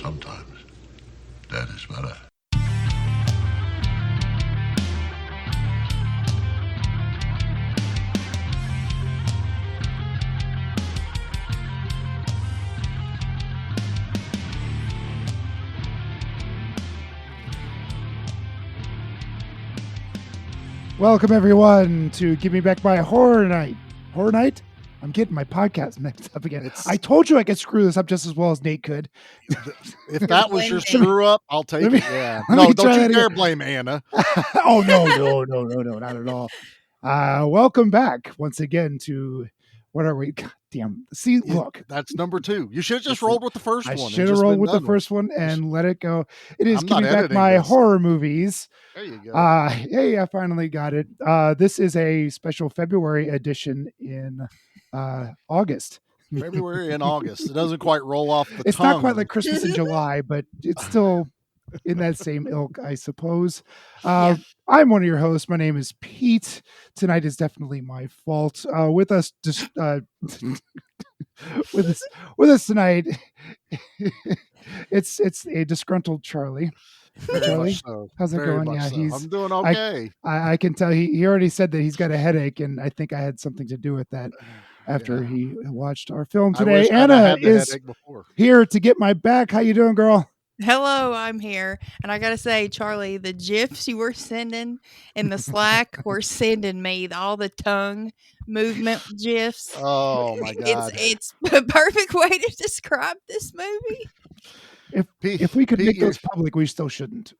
Sometimes dead is better. Welcome, everyone, to Give Me Back My Horror Night. Horror Night? I'm getting my podcast mixed up again. I told you I could screw this up just as well as Nate could. If that was your screw up, I'll take it. Yeah. let No, me don't try you that dare again. blame Anna. Oh, no, not at all. Welcome back once again to, what are we? God damn. See, look. That's number 2. You should have just rolled with the first one. I should have rolled with the first one and let it go. It is I'm Give Me not Back editing My this. Horror Movies. There you go. Hey, I finally got it. This is a special February edition in August. February and August. It doesn't quite roll off the It's tongue. not quite like Christmas in July, but it's still in that same ilk, I suppose. I'm one of your hosts. My name is Pete. Tonight is definitely my fault. With us with us tonight, it's a disgruntled Charlie. Charlie, so. how's it Very going? much Yeah, so. I'm doing okay. I can tell he already said that he's got a headache, and I think I had something to do with that after he watched our film today. Anna is here to get my back. How you doing, girl? Hello, I'm here. And I got to say, Charlie, the GIFs you were sending in the Slack were sending me all the tongue movement GIFs. Oh, my God. It's a perfect way to describe this movie. If we could make those public, we still shouldn't.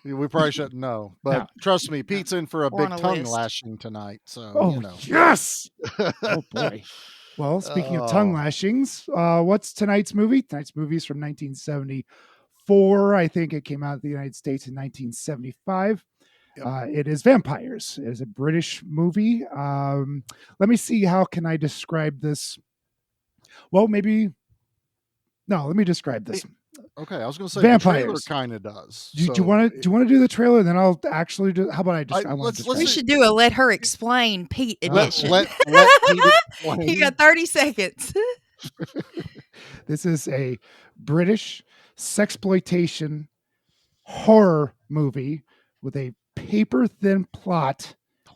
We probably shouldn't know. But trust me, Pete's in for a big tongue lashing tonight. So, you know. Yes! Oh, boy. Well, speaking of tongue lashings, what's tonight's movie? Tonight's movie is from 1974. I think it came out of the United States in 1975. Yep. It is Vampyres. It is a British movie. Let me see. How can I describe this? Well, let me describe this. Okay, I was going to say Vampyres. The trailer kind of does. Do you want to do the trailer? Then I'll actually do. How about I just? We should do a Let Her Explain Pete edition. Let Pete explain. You got 30 seconds. This is a British sexploitation horror movie with a paper-thin plot. Oh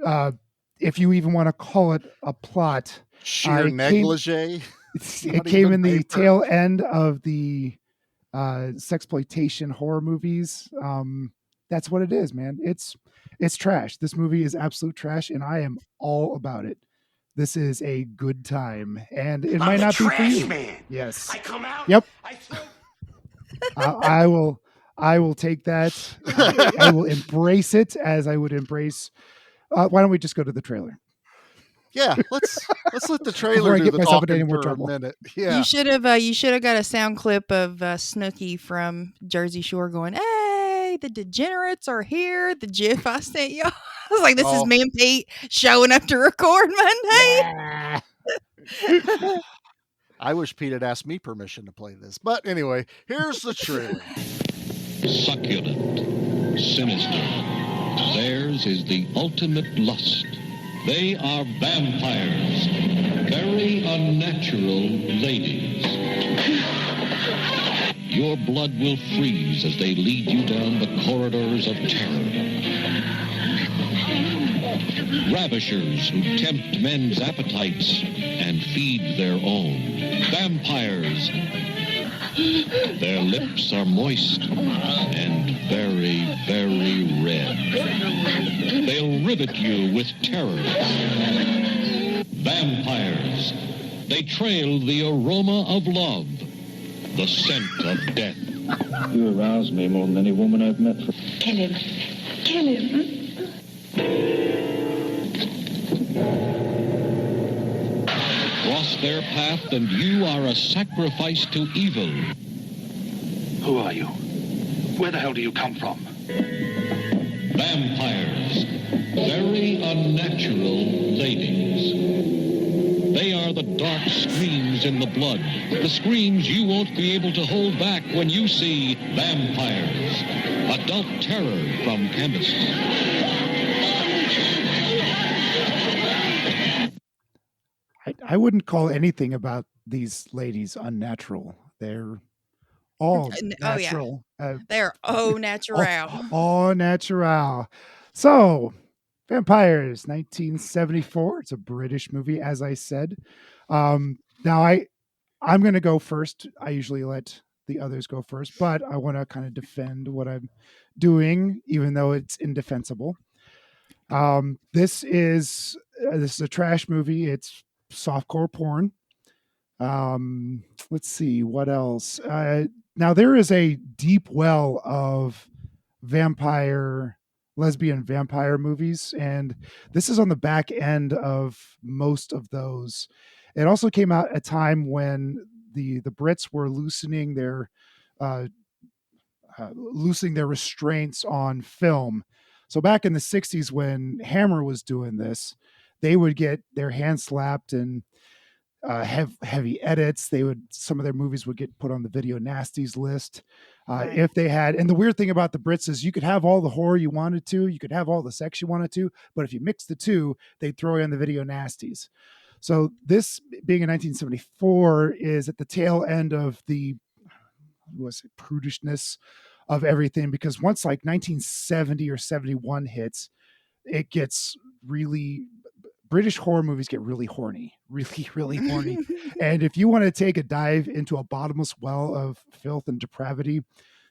God! If you even want to call it a plot, sheer negligee. It came in the tail end of the sexploitation horror movies. That's what it is, man. It's trash. This movie is absolute trash, and I am all about it. This is a good time, and it might not be for you. Man. Yes. I come out. Yep. I will take that. I will embrace it as I would embrace. Why don't we just go to the trailer? Yeah, let's let the trailer do the talking for a minute. Yeah, you should have got a sound clip of Snooki from Jersey Shore going, "Hey, the degenerates are here." The GIF I sent y'all. I was like, "This is me and Pete showing up to record Monday." Yeah. I wish Pete had asked me permission to play this, but anyway, here's the trailer. Succulent, sinister. Theirs is the ultimate lust. They are vampires, very unnatural ladies. Your blood will freeze as they lead you down the corridors of terror. Ravishers who tempt men's appetites and feed their own. Vampires. Their lips are moist and very, very red. They'll rivet you with terror. Vampires. They trail the aroma of love, the scent of death. You arouse me more than any woman I've met. Kill him. Kill him. Cross their path and you are a sacrifice to evil. Who are you? Where the hell do you come from? Vampires. Very unnatural ladies. They are the dark screams in the blood. The screams you won't be able to hold back when you see Vampyres. Adult terror from chemists. I wouldn't call anything about these ladies unnatural. They're all Oh yeah, natural. they're au natural. All natural. So, Vampyres, 1974. It's a British movie, as I said. Now I'm going to go first. I usually let the others go first, but I want to kind of defend what I'm doing, even though it's indefensible. This is a trash movie. It's softcore porn. Let's see what else. Now there is a deep well of lesbian vampire movies, and this is on the back end of most of those. It also came out at a time when the Brits were loosening their restraints on film. So back in the 60s, when Hammer was doing this, they would get their hands slapped and have heavy edits. Some of their movies would get put on the video nasties list. Right. If they had, and the weird thing about the Brits is you could have all the horror you wanted to, you could have all the sex you wanted to, but if you mix the two, they'd throw you on the video nasties. So this being in 1974 is at the tail end of the prudishness of everything, because once like 1970 or 71 hits, it gets really, British horror movies get really horny, really, really horny. And if you want to take a dive into a bottomless well of filth and depravity,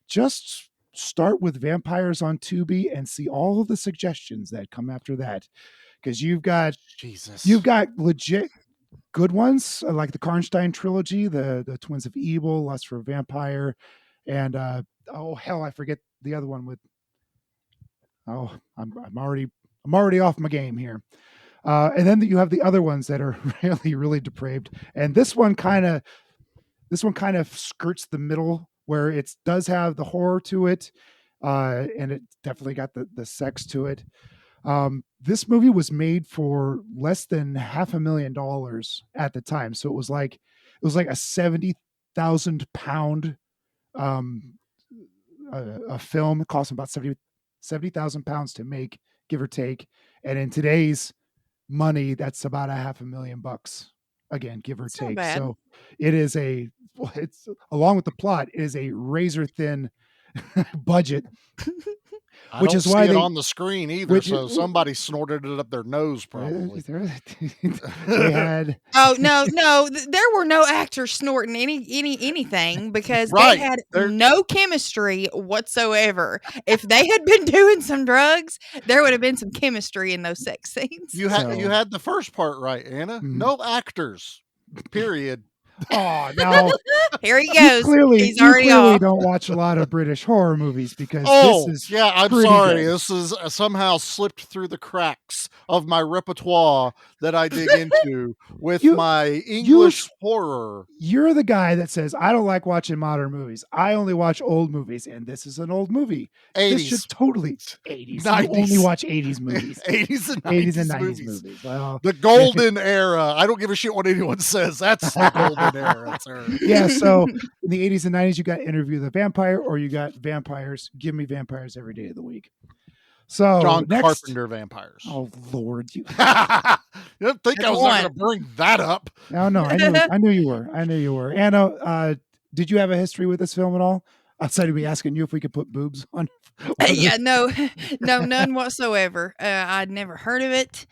just start with Vampyres on Tubi and see all of the suggestions that come after that. Because you've got legit good ones like the Karnstein trilogy, the Twins of Evil, Lust for a Vampire, and I forget the other one with. I'm already off my game here. And then you have the other ones that are really, really depraved. And this one kind of skirts the middle, where it does have the horror to it, and it definitely got the sex to it. This movie was made for less than $500,000 at the time, so it was like a 70,000 pound a film. It cost about 70,000 pounds to make, give or take, and in today's money, that's about $500,000 again, give or take. So it's along with the plot, it is a razor thin budget. Which is why on the screen either. So somebody snorted it up their nose, probably. They had. Oh no! There were no actors snorting anything, because they had no chemistry whatsoever. If they had been doing some drugs, there would have been some chemistry in those sex scenes. You had the first part right, Anna. Mm-hmm. No actors. Period. Oh no! Here he goes. He's already off. Don't watch a lot of British horror movies, because this is I'm sorry. Good. This is somehow slipped through the cracks of my repertoire that I dig into with my English horror. You're the guy that says, I don't like watching modern movies. I only watch old movies, and this is an old movie. 80s. This should totally 80s. 90s. You only watch 80s movies. 80s and 90s movies. Well, the golden era. I don't give a shit what anyone says. That's the golden era, sir. Yeah, so in the 80s and 90s, you got Interview the Vampire, or you got Vampyres. Give me Vampyres every day of the week. So John Carpenter Vampyres. Oh Lord, you didn't think I was not going to bring that up? No, I knew you were. Anna, did you have a history with this film at all? Outside of me asking you if we could put boobs on. Yeah, no, none whatsoever. I'd never heard of it.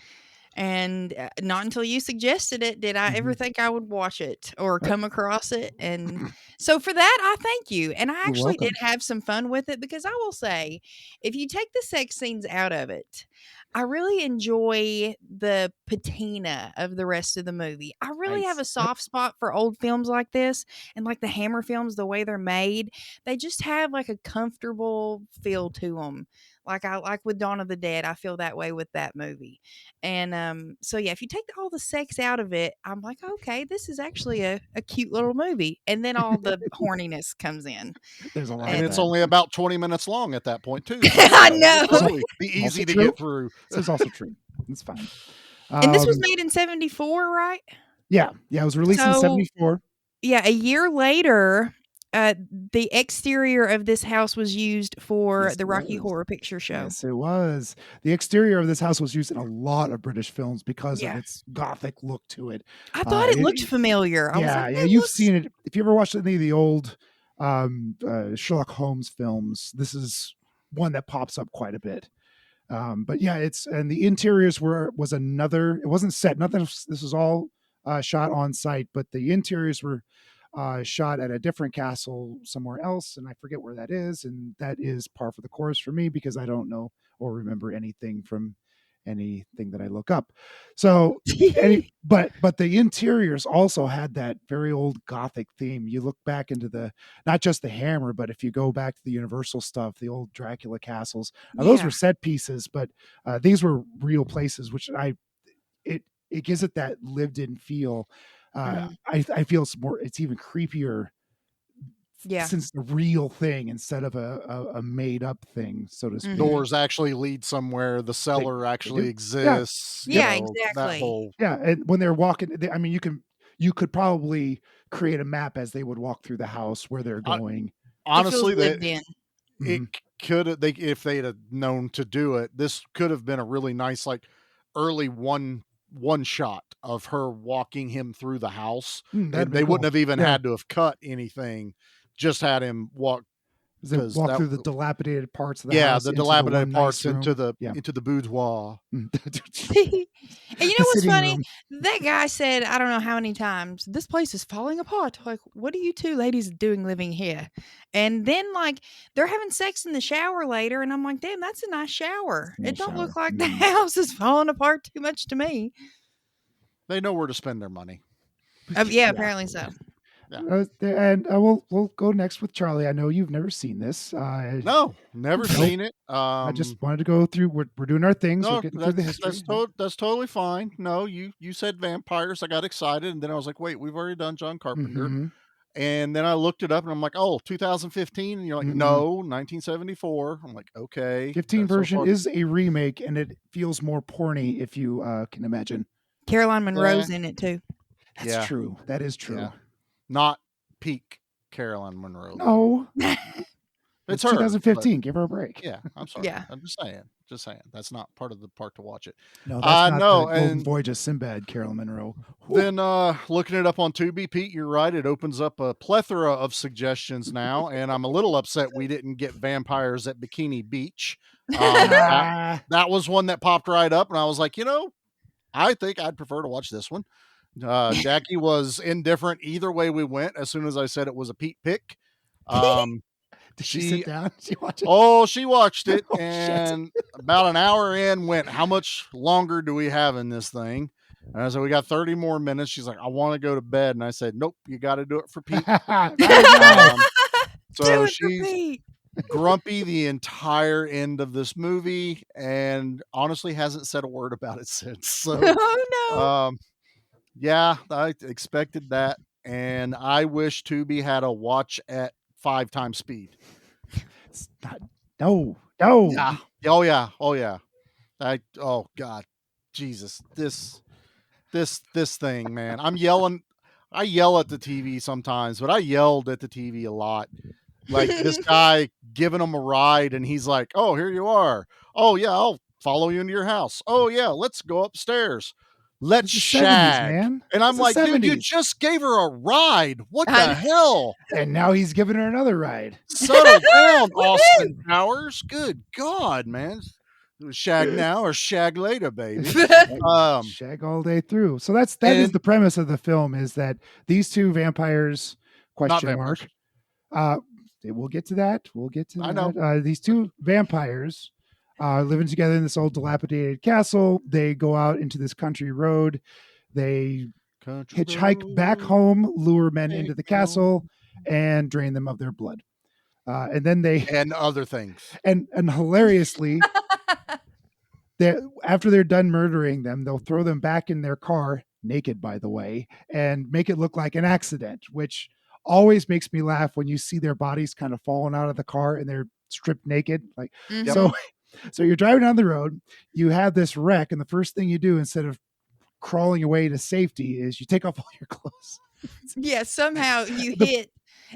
And not until you suggested it did I ever think I would watch it or come across it. And so for that, I thank you. And I actually did have some fun with it, because I will say, if you take the sex scenes out of it, I really enjoy the patina of the rest of the movie. I really have a soft spot for old films like this, and like the Hammer films, the way they're made. They just have like a comfortable feel to them. Like with Dawn of the Dead, I feel that way with that movie. And so yeah, if you take all the sex out of it, I'm like, okay, this is actually a cute little movie. And then all the horniness comes in. There's a lot, and it's only about 20 minutes long at that point too. So I know. It'll be easy to get through. This is also true. It's fine. And this was made in 1974, right? Yeah, it was released in 1974. Yeah, a year later, the exterior of this house was used for the Rocky Horror Picture Show. Yes, it was. The exterior of this house was used in a lot of British films because of its gothic look to it. I thought it looked familiar. You've seen it. If you ever watched any of the old Sherlock Holmes films. This is one that pops up quite a bit. But yeah, and the interiors was another. It wasn't set. Nothing. This was all shot on site, but the interiors were shot at a different castle somewhere else, and I forget where that is. And that is par for the course for me because I don't know or remember anything from anything that I look up. So, but the interiors also had that very old Gothic theme. You look back into not just the Hammer, but if you go back to the Universal stuff, the old Dracula castles, those were set pieces, but these were real places, which it gives it that lived in feel. I feel it's even creepier. Yeah. Since the real thing instead of a made up thing, so to speak. Doors actually lead somewhere. The cellar actually exists. Yeah, you know, exactly. And when they're walking, I mean, you could probably create a map as they would walk through the house where they're going. Honestly, it could have if they'd have known to do it. This could have been a really nice, like, early one shot of her walking him through the house, and they wouldn't have even had to have cut anything. Just had him walk walk through the dilapidated parts of the house. The dilapidated parts into the boudoir. And you know what's funny? That guy said, I don't know how many times, this place is falling apart. Like, what are you two ladies doing living here? And then, like, they're having sex in the shower later, and I'm like, damn, that's a nice shower. It don't look like the house is falling apart too much to me. They know where to spend their money. Apparently so. Yeah. And we'll go next with Charlie. I know you've never seen this. No, never seen it. I just wanted to go through. We're doing our things. We're getting through the history. That's totally fine. No, you said vampires. I got excited, and then I was like, wait, we've already done John Carpenter. Mm-hmm. And then I looked it up, and I'm like, oh, 2015. And you're like, no, 1974. I'm like, okay. 15 version is a remake, and it feels more porny if you can imagine. Caroline Munro's in it too. That's true. That is true. Yeah. Not peak Caroline Munro. No. It's her. 2015. Give her a break. Yeah, I'm sorry. Yeah. I'm just saying. That's not part of the part to watch it. No, that's not the Golden Voyage of Sinbad, Caroline Munro. Then looking it up on Tubi, Pete, you're right. It opens up a plethora of suggestions now, and I'm a little upset we didn't get Vampires at Bikini Beach. That was one that popped right up, and I was like, I think I'd prefer to watch this one. Jackie was indifferent either way we went. As soon as I said it was a Pete pick, did she sit down? She watched it. Oh, she watched it, and about an hour in, went, "How much longer do we have in this thing?" And I said, "We got 30 more minutes." She's like, "I want to go to bed," and I said, "Nope, you got to do it for Pete." So she's grumpy the entire end of this movie, and honestly hasn't said a word about it since. So, oh no. Yeah, I expected that, and I wish Tubi had a watch at 5 times speed. It's not. No. Yeah. Oh yeah. Oh God, Jesus, this thing, man. I'm yelling. I yell at the TV sometimes, but I yelled at the TV a lot. Like this guy giving him a ride, and he's like, "Oh, here you are. Oh yeah, I'll follow you into your house. Oh yeah, let's go upstairs. Let's shag." 70s, man. And I'm like, 70s. Dude, you just gave her a ride. What the hell? And now he's giving her another ride. Settle down, Austin Powers. Good God, man. Shag now or shag later, baby. Shag all day through. So that is the premise of the film, is that these two vampires, question mark. We'll get to that. I know. These two vampires living together in this old dilapidated castle. They go out into this country road. They hitchhike back home, lure men into the castle, and drain them of their blood. And then and other things. And hilariously, after they're done murdering them, they'll throw them back in their car, naked, by the way, and make it look like an accident, which always makes me laugh when you see their bodies kind of falling out of the car and they're stripped naked. Like, so you're driving down the road, you have this wreck, and the first thing you do instead of crawling away to safety is you take off all your clothes. Yeah, somehow you hit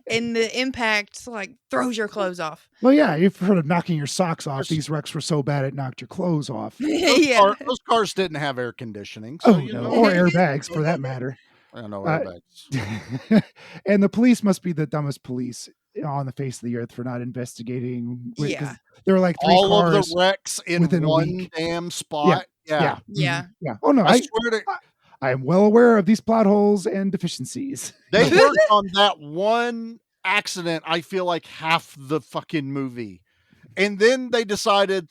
and the impact like throws your clothes off. Well, yeah, you've heard of knocking your socks off. These wrecks were so bad it knocked your clothes off. Those cars didn't have air conditioning. So, or airbags for that matter. I don't know airbags. And the police must be the dumbest police on the face of the earth for not investigating. Yeah. There were like 3 all cars of the wrecks in within a one week. damn spot. Yeah. Yeah. Yeah. Oh no, I swear to I am well aware of these plot holes and deficiencies. they worked on that one accident, I feel like half the fucking movie. And then they decided,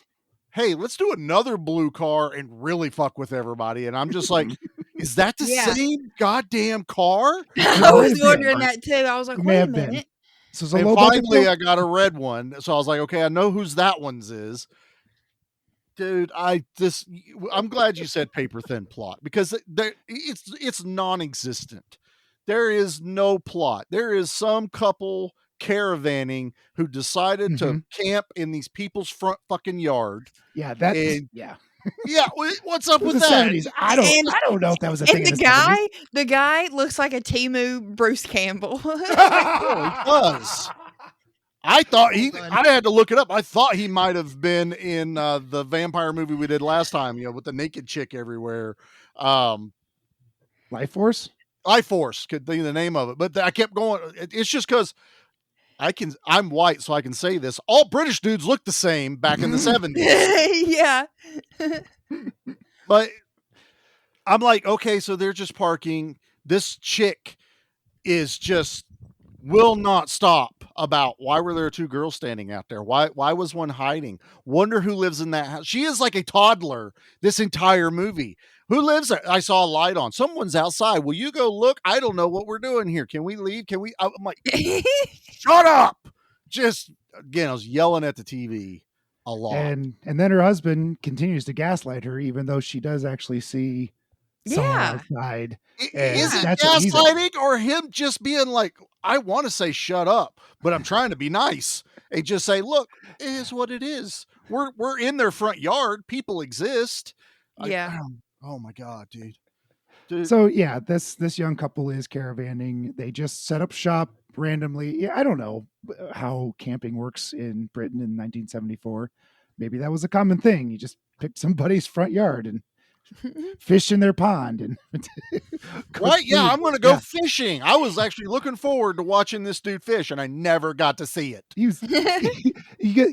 hey, let's do another blue car and really fuck with everybody. And I'm just like, is that the same goddamn car? I was wondering that too. I was like, It may wait a have been. minute. So it's a And low budget finally, film. I got a red one. So I was like, okay, I know whose that one's is. Dude, I'm glad you said paper thin plot because it's non-existent. There is no plot. There is some couple caravanning who decided to camp in these people's front fucking yard. Yeah, that's And- yeah. Yeah, what's up It was with the that? 70s. I don't know if that was a thing. And in the 70s. the guy looks like a Timu Bruce Campbell. Oh, he does. I thought I had to look it up. I thought he might have been in the vampire movie we did last time, with the naked chick everywhere. Life Force? Life Force could be the name of it. But I kept going. It's just because I'm white, so I can say this. All British dudes look the same back in the 70s. Yeah. But I'm like, okay, so they're just parking. This chick is just will not stop about why were there 2 girls standing out there? Why was one hiding? Wonder who lives in that house. She is like a toddler this entire movie. Who lives there? I saw a light on. Someone's outside. Will you go look? I don't know what we're doing here. Can we leave? Can we? I'm like, shut up. Just again, I was yelling at the TV a lot. And then her husband continues to gaslight her, even though she does actually see someone outside. Is it that's what he's gaslighting or him just being like, I want to say shut up, but I'm trying to be nice and just say, look, it is what it is. We're in their front yard. People exist. Yeah. Oh my God, dude. So yeah, this young couple is caravanning. They just set up shop randomly. Yeah, I don't know how camping works in Britain in 1974. Maybe that was a common thing. You just picked somebody's front yard and fish in their pond and right. Yeah, I'm going to go fishing. I was actually looking forward to watching this dude fish, and I never got to see it. You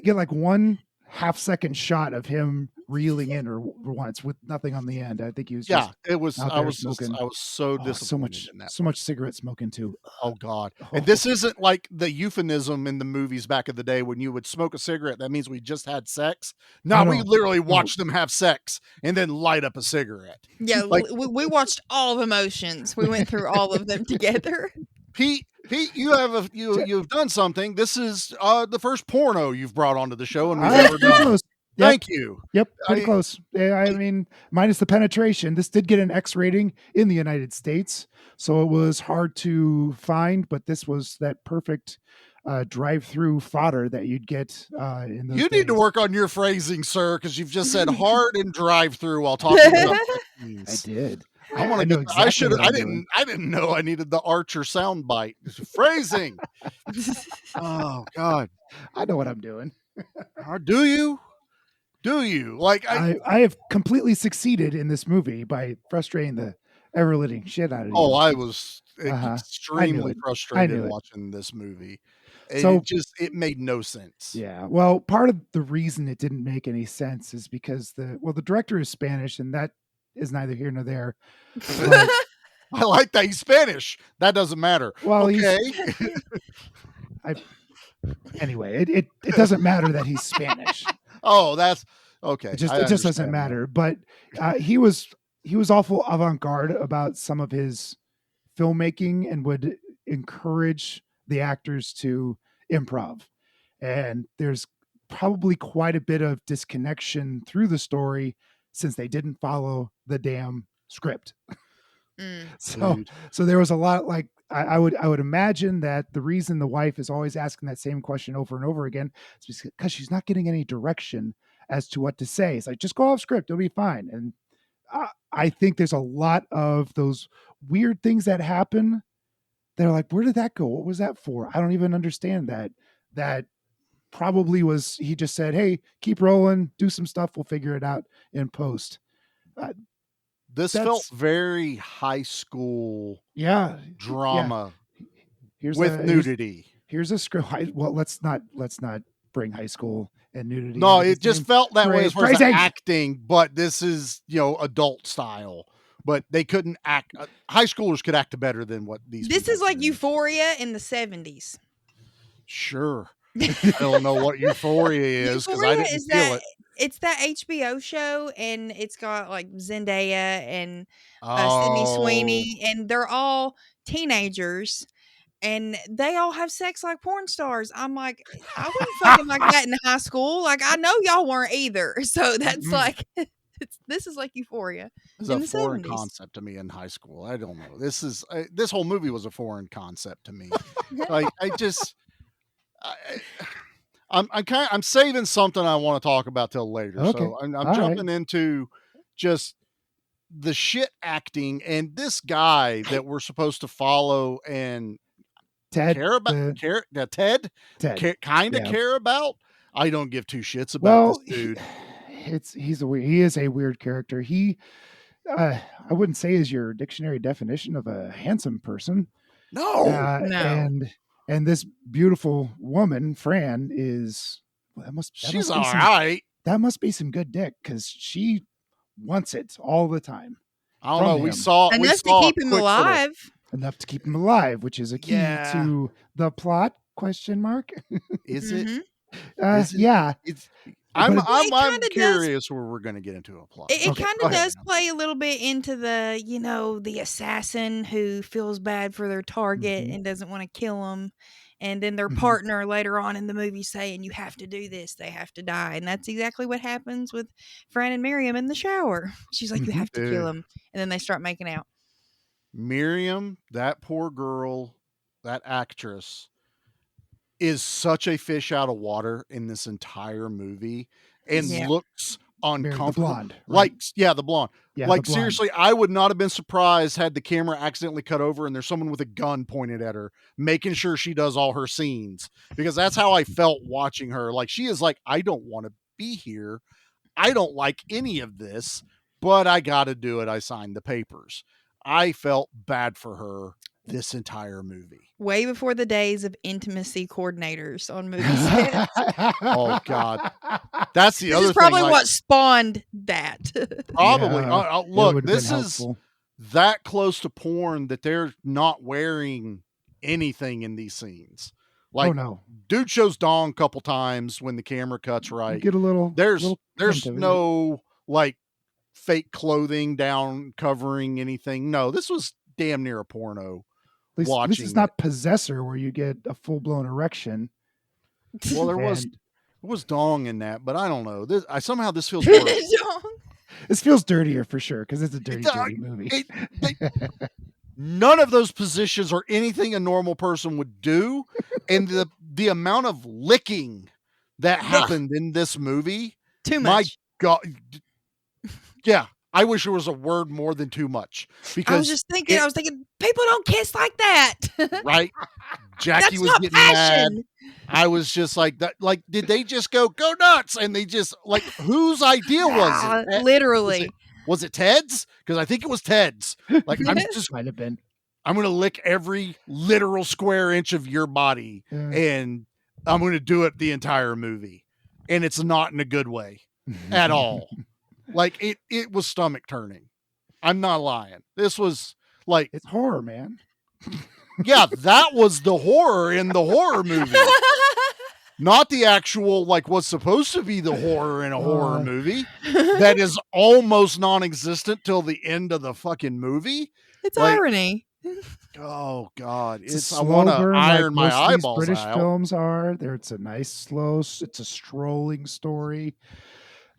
get like 1 half-second shot of him reeling in or once with nothing on the end. I think he was just it was. out I there was smoking. I was so disappointed in that. So much cigarette smoking too. Oh God! And this isn't like the euphemism in the movies back in the day when you would smoke a cigarette. That means we just had sex. No, we literally watched them have sex and then light up a cigarette. Yeah, like, we watched all the motions. We went through all of them together. Pete, you've done something. This is the first porno you've brought onto the show, and we've ever done. Yep. Thank you. Yep, pretty close. I mean, minus the penetration. This did get an X rating in the United States, so it was hard to find. But this was that perfect drive-through fodder that you'd get in those. You need to work on your phrasing, sir, because you've just said hard and drive-through while talking about things. I did. I want to know. Exactly I should. I didn't. I didn't know I needed the Archer soundbite phrasing. Oh God, I know what I'm doing. Do you? Do you? Like I have completely succeeded in this movie by frustrating the ever-living shit out of you. Oh, I was extremely frustrated watching this movie. So it made no sense. Yeah. Well, part of the reason it didn't make any sense is because the director is Spanish, and that is neither here nor there. But, I like that he's Spanish. That doesn't matter. Well, okay. Anyway, it doesn't matter that he's Spanish. Oh, that's okay. It just doesn't matter. But he was awful avant-garde about some of his filmmaking and would encourage the actors to improv. And there's probably quite a bit of disconnection through the story since they didn't follow the damn script. So there was a lot like I would imagine that the reason the wife is always asking that same question over and over again is because she's not getting any direction as to what to say. It's like, just go off script, it'll be fine. And I think there's a lot of those weird things that happen. They're like, where did that go? What was that for? I don't even understand that. That probably was, he just said, hey, keep rolling, do some stuff, we'll figure it out in post. This felt very high school drama with nudity. here's a script. Well, let's not bring high school and nudity. No, into it this just thing. felt that way as far as the Phrasing. acting, but this is, adult style. But they couldn't act. High schoolers could act better than what these. This people is like did. Euphoria in the 70s. Sure. I don't know what Euphoria is because I Euphoria didn't is feel that it. it's that HBO show, and it's got like Zendaya and Oh, Sydney Sweeney, and they're all teenagers, and they all have sex like porn stars. I'm like, I wasn't fucking like that in high school. Like, I know y'all weren't either. So that's like, this is like Euphoria. It's in a the foreign 70s. concept to me in high school. I don't know. This whole movie was a foreign concept to me. Like, I'm saving something I want to talk about till later. Okay. So I'm All jumping into just the shit acting and this guy that we're supposed to follow and Ted, care about. Ted. Kind of Yeah. care about. I don't give two shits about this dude. He is a weird character. He, I wouldn't say is your dictionary definition of a handsome person. No. And this beautiful woman, Fran, she's all right. That must be some good dick because she wants it all the time. I don't know. We saw enough to keep him alive. Enough to keep him alive, which is a key to the plot? Question mark. Is it? Yeah. I'm curious where we're going to get into a plot. It kind of does play a little bit into the, the assassin who feels bad for their target and doesn't want to kill them. And then their partner later on in the movie saying, you have to do this. They have to die. And that's exactly what happens with Fran and Miriam in the shower. She's like, you have to kill him. And then they start making out. Miriam, that poor girl, that actress, is such a fish out of water in this entire movie and looks uncomfortable. The blonde, right? The blonde. Yeah, like, the blonde. seriously, I would not have been surprised had the camera accidentally cut over and there's someone with a gun pointed at her, making sure she does all her scenes. Because that's how I felt watching her. Like, she is like, I don't want to be here. I don't like any of this, but I got to do it. I signed the papers. I felt bad for her this entire movie. Way before the days of intimacy coordinators on movie sets. Oh God, that's the other thing. This is probably what spawned that. Probably. Look, this is that close to porn that they're not wearing anything in these scenes. Like, dude shows dong a couple times when the camera cuts right. You get a little. There's no like fake clothing down covering anything. No, this was damn near a porno. At least this is not Possessor where you get a full blown erection. Well, there was dong in that, but I don't know. Somehow this feels worse. This feels dirtier for sure because it's a dirty movie. None of those positions are anything a normal person would do, and the amount of licking that happened in this movie, too much. My God, yeah. I wish there was a word more than too much. Because I was thinking, people don't kiss like that. Right? Jackie was getting mad. I was just like that. Like, did they just go nuts? And they just like, whose idea was it? Literally. Was it Ted's? Because I think it was Ted's. Like, might have been. I'm going to lick every literal square inch of your body, and I'm going to do it the entire movie, and it's not in a good way at all. Like, it was stomach turning. I'm not lying. This was like, it's horror, man. Yeah, that was the horror in the horror movie. Not the actual, like, what's supposed to be the horror in a horror movie that is almost non-existent till the end of the fucking movie. It's irony. Oh God! I want to iron my eyeballs British out. films are there. It's a nice, slow. It's a strolling story.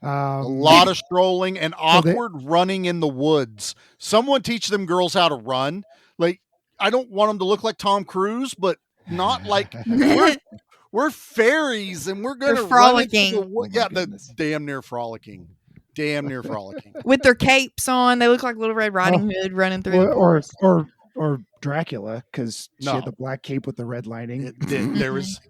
A lot of strolling and awkward running in the woods. Someone teach them girls how to run. Like, I don't want them to look like Tom Cruise, but not like we're fairies and we're going to frolicking. Damn near frolicking. Damn near frolicking. With their capes on, they look like Little Red Riding Hood running through the forest. Or Dracula, because she had the black cape with the red lining. There is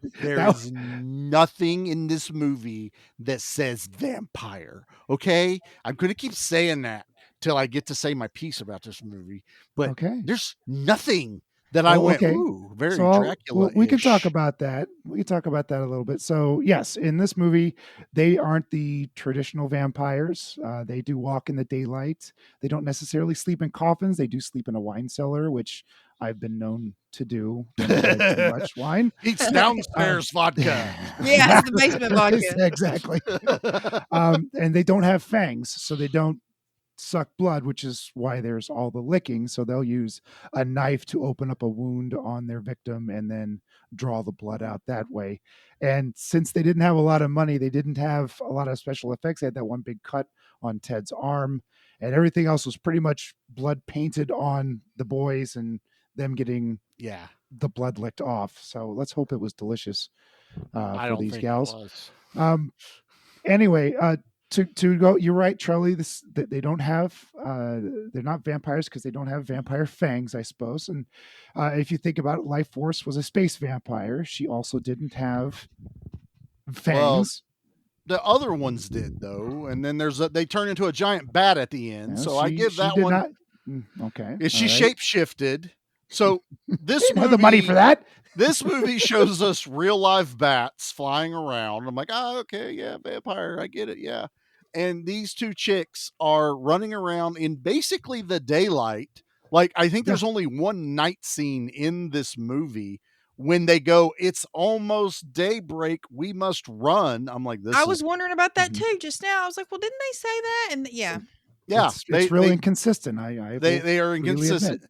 nothing in this movie that says vampire. Okay, I'm going to keep saying that till I get to say my piece about this movie. But there's nothing that I went, okay. ooh, very So Dracula. we can talk about that. We can talk about that a little bit. So yes, in this movie, they aren't the traditional vampires. They do walk in the daylight. They don't necessarily sleep in coffins. They do sleep in a wine cellar, which I've been known to do when I've had too much wine. Eats downstairs vodka. Yeah, it's the basement vodka. Exactly. And they don't have fangs, so they don't suck blood, which is why there's all the licking. So they'll use a knife to open up a wound on their victim and then draw the blood out that way. And since they didn't have a lot of money, they didn't have a lot of special effects. They had that one big cut on Ted's arm, and everything else was pretty much blood painted on the boys and them getting the blood licked off. So let's hope it was delicious for these gals. Anyway, to go, you're right, Charlie. They don't have they're not vampires because they don't have vampire fangs, I suppose. And if you think about it, Life Force was a space vampire. She also didn't have fangs. Well, the other ones did though, and then they turn into a giant bat at the end. So I give that one. Okay, is she shape shifted? So this movie, have the money for that. This movie shows us real live bats flying around. I'm like, okay, yeah, vampire, I get it, yeah. And these two chicks are running around in basically the daylight. Like, I think there's only one night scene in this movie when they go, it's almost daybreak, we must run. I'm like, I was wondering about that too just now. I was like, well, didn't they say that? And yeah, it's really inconsistent. They are inconsistent.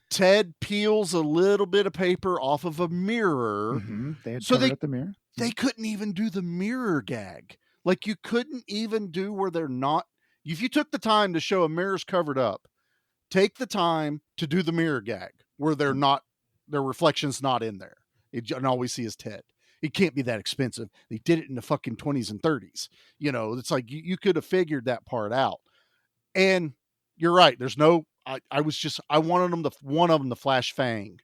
Ted peels a little bit of paper off of a mirror. They had covered up the mirror. They couldn't even do the mirror gag. Like, you couldn't even do where they're not. If you took the time to show a mirror's covered up, take the time to do the mirror gag where they're not, their reflection's not in there. And all we see is Ted. It can't be that expensive. They did it in the fucking 20s and 30s. You know, it's like you could have figured that part out. And you're right. There's no. I wanted one of them to flash Fang.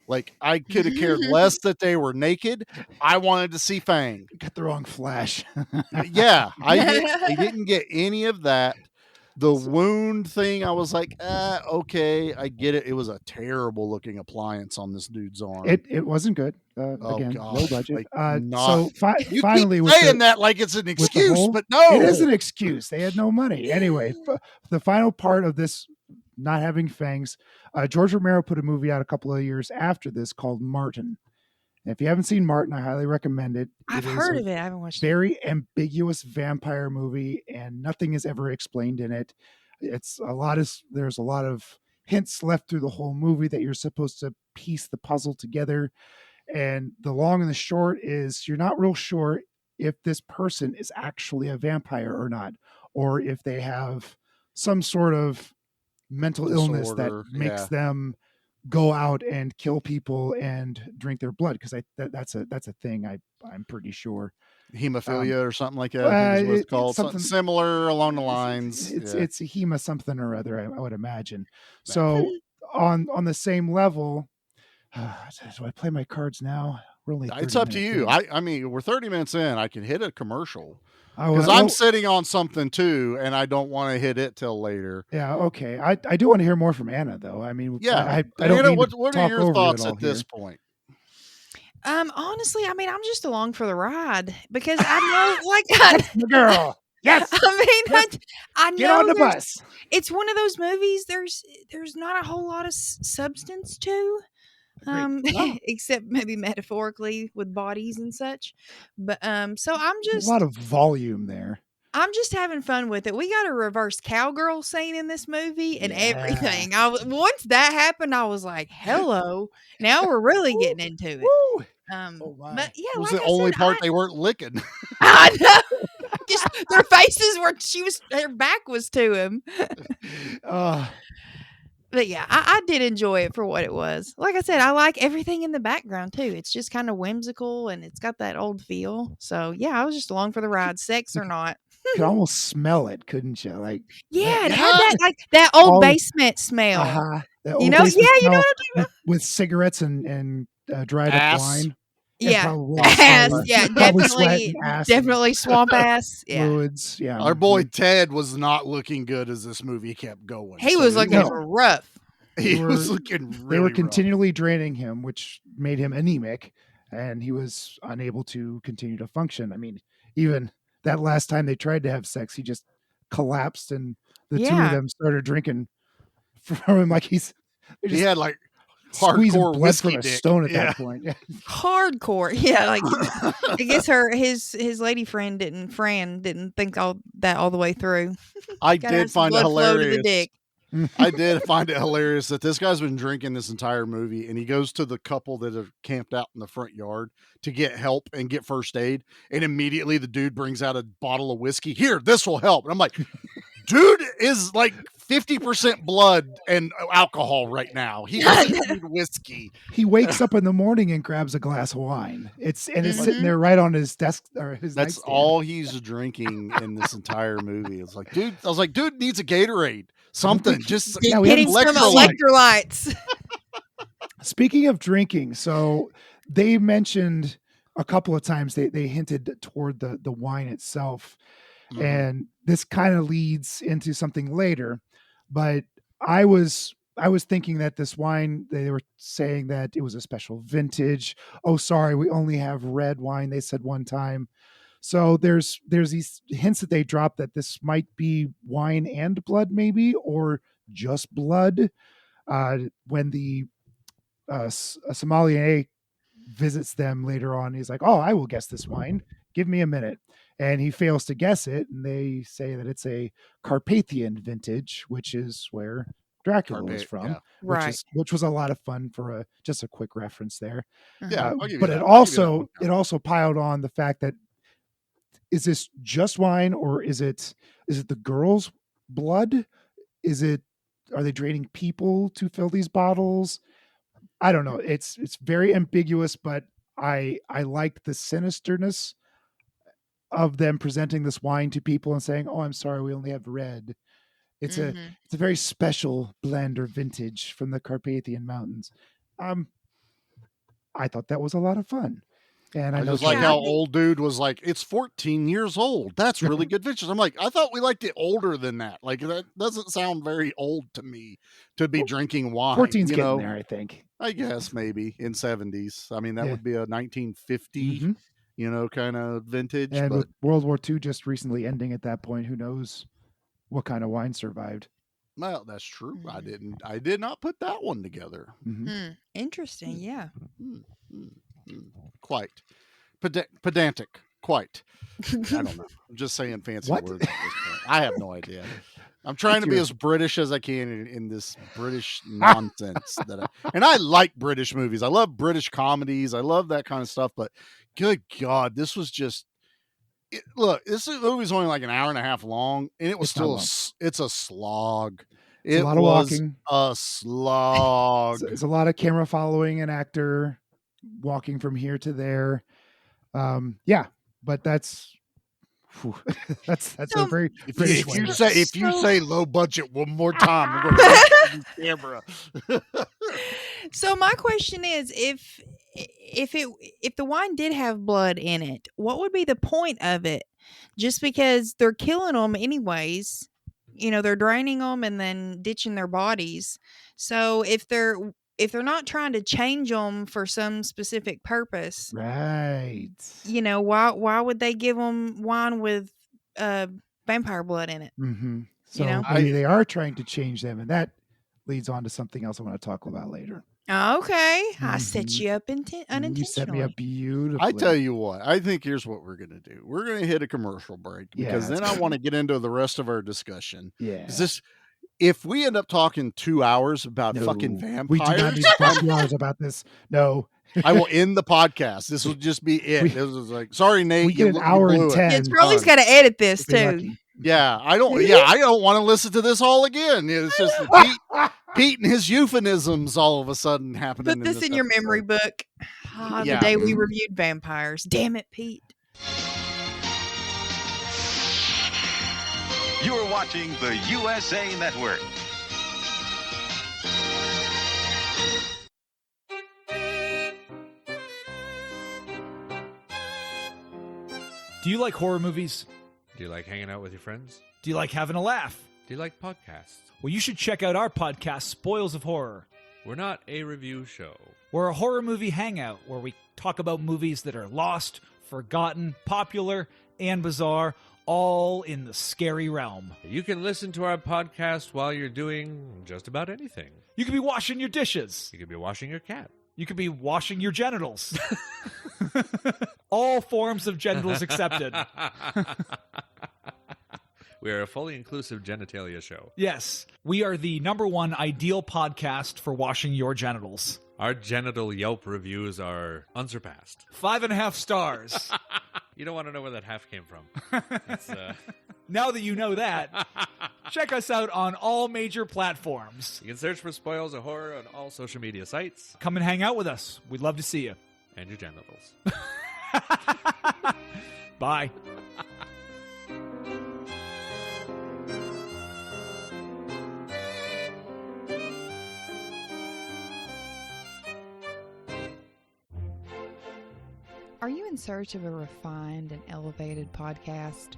Like, I could have cared less that they were naked. I wanted to see Fang. You got the wrong Flash. Yeah, I didn't get any of that. The wound thing, I was like, okay, I get it. It was a terrible looking appliance on this dude's arm. It wasn't good. Again, low budget. So finally, keep saying that like it's an excuse, but no, it is an excuse. They had no money. Anyway, the final part of this not having fangs, George Romero put a movie out a couple of years after this called Martin. And if you haven't seen Martin, I highly recommend it. I've heard of it. I haven't watched it. Very ambiguous vampire movie, and nothing is ever explained in it. There's a lot of hints left through the whole movie that you're supposed to piece the puzzle together. And the long and the short is you're not real sure if this person is actually a vampire or not, or if they have some sort of mental illness that makes them go out and kill people and drink their blood, because that's a thing. I'm pretty sure hemophilia or something like that. I think is what it's called. Something similar along the lines. It's a hema something or other, I would imagine. So on the same level, do I play my cards now? We're only it's up to you. I mean, we're 30 minutes in. I can hit a commercial. Because I'm sitting on something too, and I don't want to hit it till later. Yeah, okay. I do want to hear more from Anna, though. I mean, I don't Anna, mean what are your thoughts at this point? Honestly, I mean, I'm just along for the ride because I know, the girl. Yes. I mean, I know. Get on the bus. It's one of those movies. There's not a whole lot of substance to. Except maybe metaphorically with bodies and such, but so I'm just a lot of volume there. I'm just having fun with it. We got a reverse cowgirl scene in this movie and everything. Once that happened, I was like, "Hello!" Now we're really getting into it. But yeah, it was like the only part they weren't licking. I know. Just their faces were. Her back was to him. But yeah, I did enjoy it for what it was. Like I said, I like everything in the background too. It's just kind of whimsical and it's got that old feel. So yeah, I was just along for the ride, sex or not. You could almost smell it, couldn't you? Like it had that old basement smell. You know what I'm talking about? With cigarettes and dried up wine. Yeah, ass. Yeah, definitely swamp ass. Yeah. Fluids. Yeah, our boy Ted was not looking good as this movie kept going. He was looking rough. He was looking really They were rough. continually draining him, which made him anemic, and he was unable to continue to function. I mean, even that last time they tried to have sex, he just collapsed, and the two of them started drinking from him like he had like squeezing hardcore blood whiskey from a dick. stone at that point. Yeah. Hardcore. Yeah, like I guess his lady friend didn't think all the way through. I Gotta did have some find it blood flow to the hilarious. dick. I did find it hilarious that this guy's been drinking this entire movie, and he goes to the couple that are camped out in the front yard to get help and get first aid. And immediately the dude brings out a bottle of whiskey. Here, this will help. And I'm like, dude is like 50% blood and alcohol right now. He doesn't need whiskey. He wakes up in the morning and grabs a glass of wine. It's sitting there right on his desk or his That's nightstand. all he's drinking in this entire movie. It's like, dude, I was like, dude needs a Gatorade. Something. Just Yeah, we Getting have some electrolytes. Speaking of drinking, so they mentioned a couple of times they hinted toward the wine itself. And this kind of leads into something later, but I was thinking that this wine, they were saying that it was a special vintage. Oh, sorry, we only have red wine, they said one time. So there's these hints that they dropped that this might be wine and blood, maybe, or just blood. When the sommelier visits them later on, he's like, "Oh, I will guess this wine. Give me a minute." And he fails to guess it, and they say that it's a Carpathian vintage, which is where Dracula was from, which was a lot of fun for just a quick reference there. Yeah, but it also piled on the fact that, is this just wine, or is it the girl's blood? Are they draining people to fill these bottles? I don't know. It's very ambiguous, but I like the sinisterness of them presenting this wine to people and saying, "Oh, I'm sorry, we only have red." It's a very special blend or vintage from the Carpathian Mountains. I thought that was a lot of fun. And I just like how old dude was like, it's 14 years old. That's really good vintage. I'm like, I thought we liked it older than that. Like, that doesn't sound very old to me to be drinking wine. 14's getting there, I think. I guess maybe in 70s. I mean, that would be a 1950, kind of vintage. And but with World War II just recently ending at that point, who knows what kind of wine survived. Well, that's true. I did not put that one together. Interesting. Yeah. Quite pedantic. Quite. I don't know. I'm just saying fancy words at this point. I have no idea. I'm trying to be as British as I can in this British nonsense and I like British movies. I love British comedies. I love that kind of stuff. But good God, this was just. Look, this movie's only like an hour and a half long, and it was it's a slog. It's a lot of walking. A slog. It's a lot of camera following an actor walking from here to there. But that's a very British way. If you say low budget one more time, we're going to the camera. So my question is, if the wine did have blood in it, what would be the point of it? Just because they're killing them anyways, they're draining them and then ditching their bodies. So if they're not trying to change them for some specific purpose, right? Why would they give them wine with vampire blood in it? Mm-hmm. So maybe they are trying to change them, and that leads on to something else I want to talk about later. Okay, I set you up unintentionally. You set me up beautifully. I tell you what, I think here's what we're going to do. We're going to hit a commercial break because then I want to get into the rest of our discussion. Yeah. If we end up talking 2 hours about fucking vampires, we do not need to talk 2 hours about this. No. I will end the podcast. This will just be it. It was like, sorry, Nate. We get an hour and 10. Yeah, Charlie's got to edit this too. Yeah, I don't want to listen to this all again. It's just Pete and his euphemisms all of a sudden happening. Put this in your memory book. The day we reviewed Vampyres. Damn it, Pete. You're watching the USA Network. Do you like horror movies? Do you like hanging out with your friends? Do you like having a laugh? Do you like podcasts? Well, you should check out our podcast, Spoils of Horror. We're not a review show. We're a horror movie hangout where we talk about movies that are lost, forgotten, popular, and bizarre, all in the scary realm. You can listen to our podcast while you're doing just about anything. You could be washing your dishes. You could be washing your cat. You could be washing your genitals. All forms of genitals accepted. We are a fully inclusive genitalia show. Yes, we are the #1 ideal podcast for washing your genitals. Our genital Yelp reviews are unsurpassed. 5.5 stars. You don't want to know where that half came from. It's, Now that you know that, check us out on all major platforms. You can search for Spoils of Horror on all social media sites. Come and hang out with us. We'd love to see you. And your genitals. Bye. Are you in search of a refined and elevated podcast?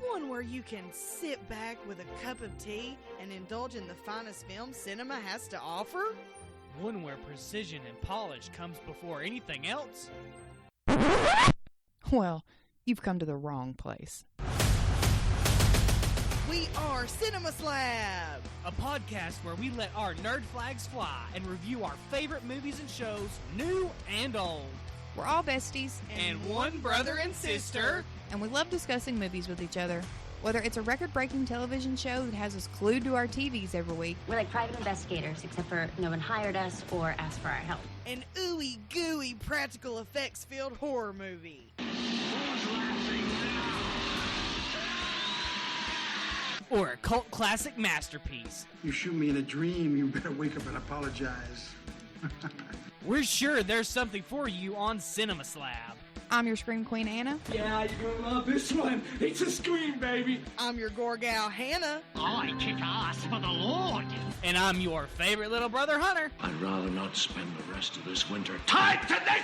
One where you can sit back with a cup of tea and indulge in the finest film cinema has to offer? One where precision and polish comes before anything else? Well, you've come to the wrong place. We are Cinema Slab, a podcast where we let our nerd flags fly and review our favorite movies and shows, new and old. We're all besties. And one brother and sister. And we love discussing movies with each other. Whether it's a record-breaking television show that has us glued to our TVs every week. We're like private investigators, except for no one hired us or asked for our help. An ooey-gooey practical effects-filled horror movie. Or a cult classic masterpiece. You shoot me in a dream, you better wake up and apologize. We're sure there's something for you on Cinema Slab. I'm your Scream Queen, Anna. Yeah, you're gonna love this one. It's a scream, baby. I'm your gore gal, Hannah. I kick ass for the Lord. And I'm your favorite little brother, Hunter. I'd rather not spend the rest of this winter tied to this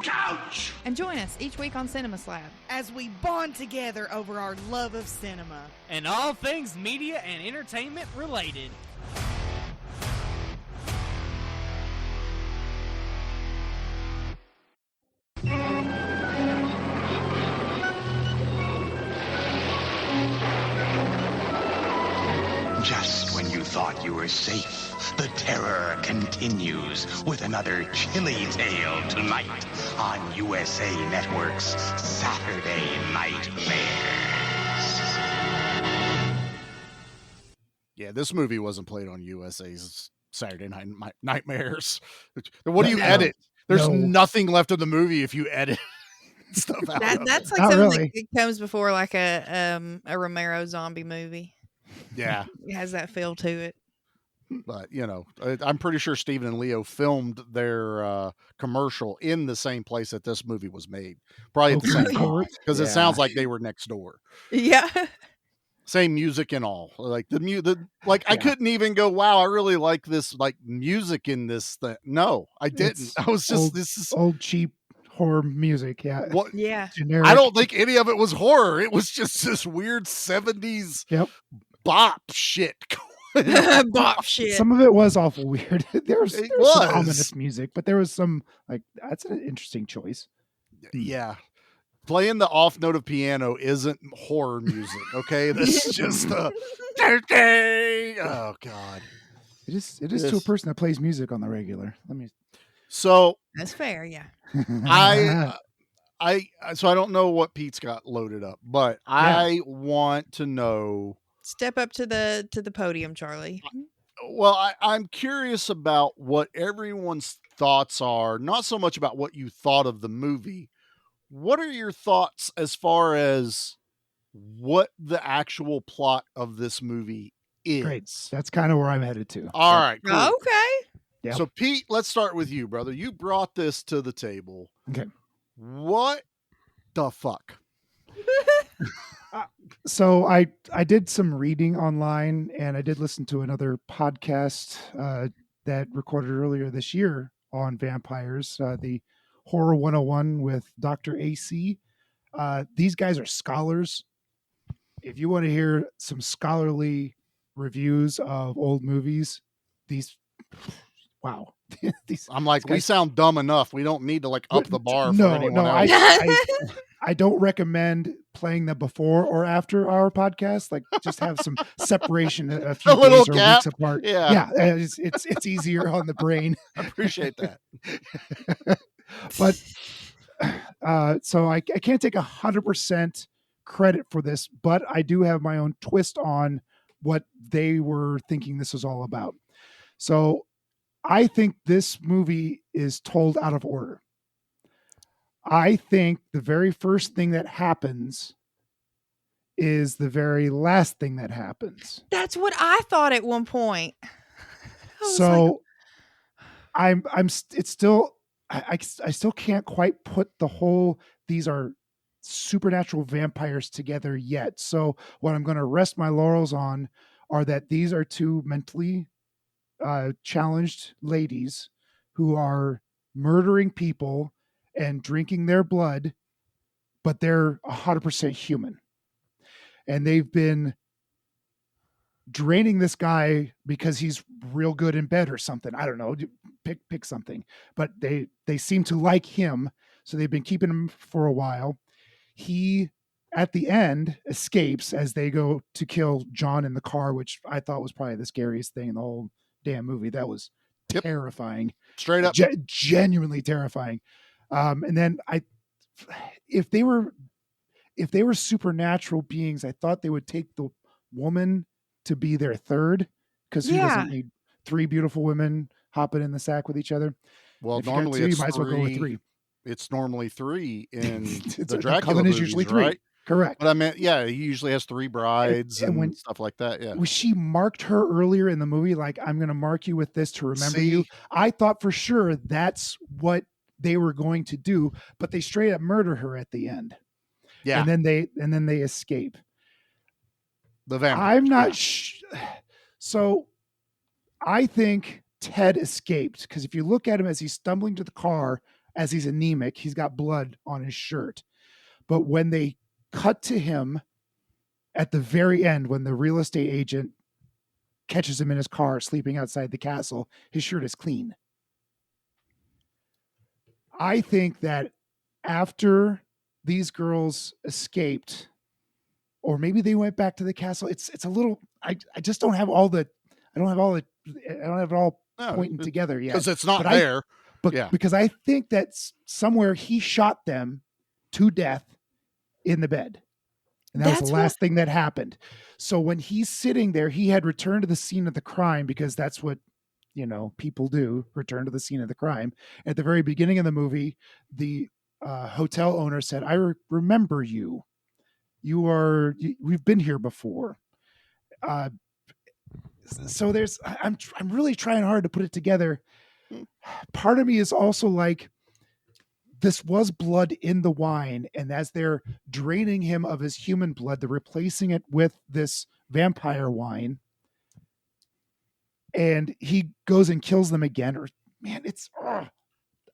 couch. And join us each week on Cinema Slab as we bond together over our love of cinema. And all things media and entertainment related. Just when you thought you were safe, the terror continues with another chilly tale tonight on USA Network's Saturday Nightmares. Yeah, this movie wasn't played on USA's Saturday Night Nightmares. What do you edit? There's nothing left of the movie if you edit stuff out. That's like something that comes before like a Romero zombie movie. Yeah. It has that feel to it. But, you know, I'm pretty sure Stephen and Leo filmed their commercial in the same place that this movie was made. Probably at the same time. Because it sounds like they were next door. Yeah. Same music and all. Like I couldn't even go, wow, I really like this like music in this thing. No, I didn't. I was just this is old cheap horror music. Yeah. What? Yeah. Generic. I don't think any of it was horror. It was just this weird 70s bop shit. Bop shit. Some of it was awful weird. There was some ominous music, but there was some like that's an interesting choice. Yeah. Playing the off note of piano isn't horror music, okay? This is just oh god. It is to a person that plays music on the regular. So that's fair, yeah. So I don't know what Pete's got loaded up, but I want to know. Step up to the podium, Charlie. Well, I'm curious about what everyone's thoughts are, not so much about what you thought of the movie. What are your thoughts as far as what the actual plot of this movie is? Great. That's kind of where I'm headed to. All right. Cool. Okay. Yep. So, Pete, let's start with you, brother. You brought this to the table. Okay. What the fuck? So I did some reading online, and I did listen to another podcast that recorded earlier this year on vampires, the Horror 101 with Dr. AC. These guys are scholars. If you want to hear some scholarly reviews of old movies, wow. I'm like, we guys, sound dumb enough. We don't need to like up the bar for no, anyone no, else. I don't recommend playing them before or after our podcast. Like, just have some separation a few little days or gap. weeks apart. Yeah. It's easier on the brain. I appreciate that. But so I can't take 100% credit for this, but I do have my own twist on what they were thinking this was all about. So I think this movie is told out of order. I think the very first thing that happens is the very last thing that happens. That's what I thought at one point. So it's still, I still can't quite put the whole, these are supernatural vampires together yet. So what I'm going to rest my laurels on are that these are two mentally challenged ladies who are murdering people and drinking their blood, but they're 100% human. And they've been draining this guy because he's real good in bed or something. I don't know, pick something, but they seem to like him. So they've been keeping him for a while. He, at the end, escapes as they go to kill John in the car, which I thought was probably the scariest thing in the whole damn movie. That was terrifying. Straight up. Genuinely terrifying. And then if they were supernatural beings, I thought they would take the woman to be their third, because who doesn't need three beautiful women hopping in the sack with each other? Well, if normally you it's might as well go with three. It's normally three in the Coven Dracula is movies, usually three. right? Correct. But I meant, yeah, he usually has three brides and stuff like that. Yeah. She marked her earlier in the movie, like, I'm going to mark you with this to remember you. I thought for sure that's what they were going to do, but they straight up murder her at the end. Yeah. And then they escape. The vampires. I'm not so I think Ted escaped, because if you look at him as he's stumbling to the car, as he's anemic, he's got blood on his shirt. But when they cut to him at the very end, when the real estate agent catches him in his car sleeping outside the castle, his shirt is clean. I think that after these girls escaped, or maybe they went back to the castle, it's a little, I just don't have all the, I don't have it all pointing together yet. Because it's not there. Because I think that somewhere he shot them to death in the bed. And that was the last thing that happened. So when he's sitting there, he had returned to the scene of the crime, because that's what, people do, return to the scene of the crime. At the very beginning of the movie, the hotel owner said, I remember you. We've been here before. So I'm really trying hard to put it together. Part of me is also like, this was blood in the wine, and as they're draining him of his human blood, they're replacing it with this vampire wine, and he goes and kills them again. Or man, it's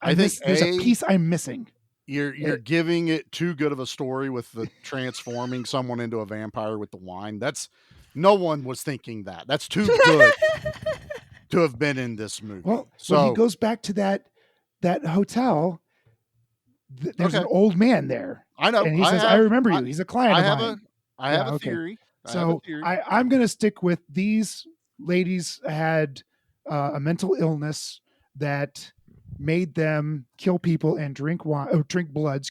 I think there's a piece I'm missing. You're giving it too good of a story with the transforming someone into a vampire with the wine. No one was thinking that. That's too good to have been in this movie. Well, so when he goes back to that hotel, there's an old man there. I know. And he says, I remember you. He's a client of mine. I have a theory. So I'm going to stick with these ladies had a mental illness that made them kill people and drink blood,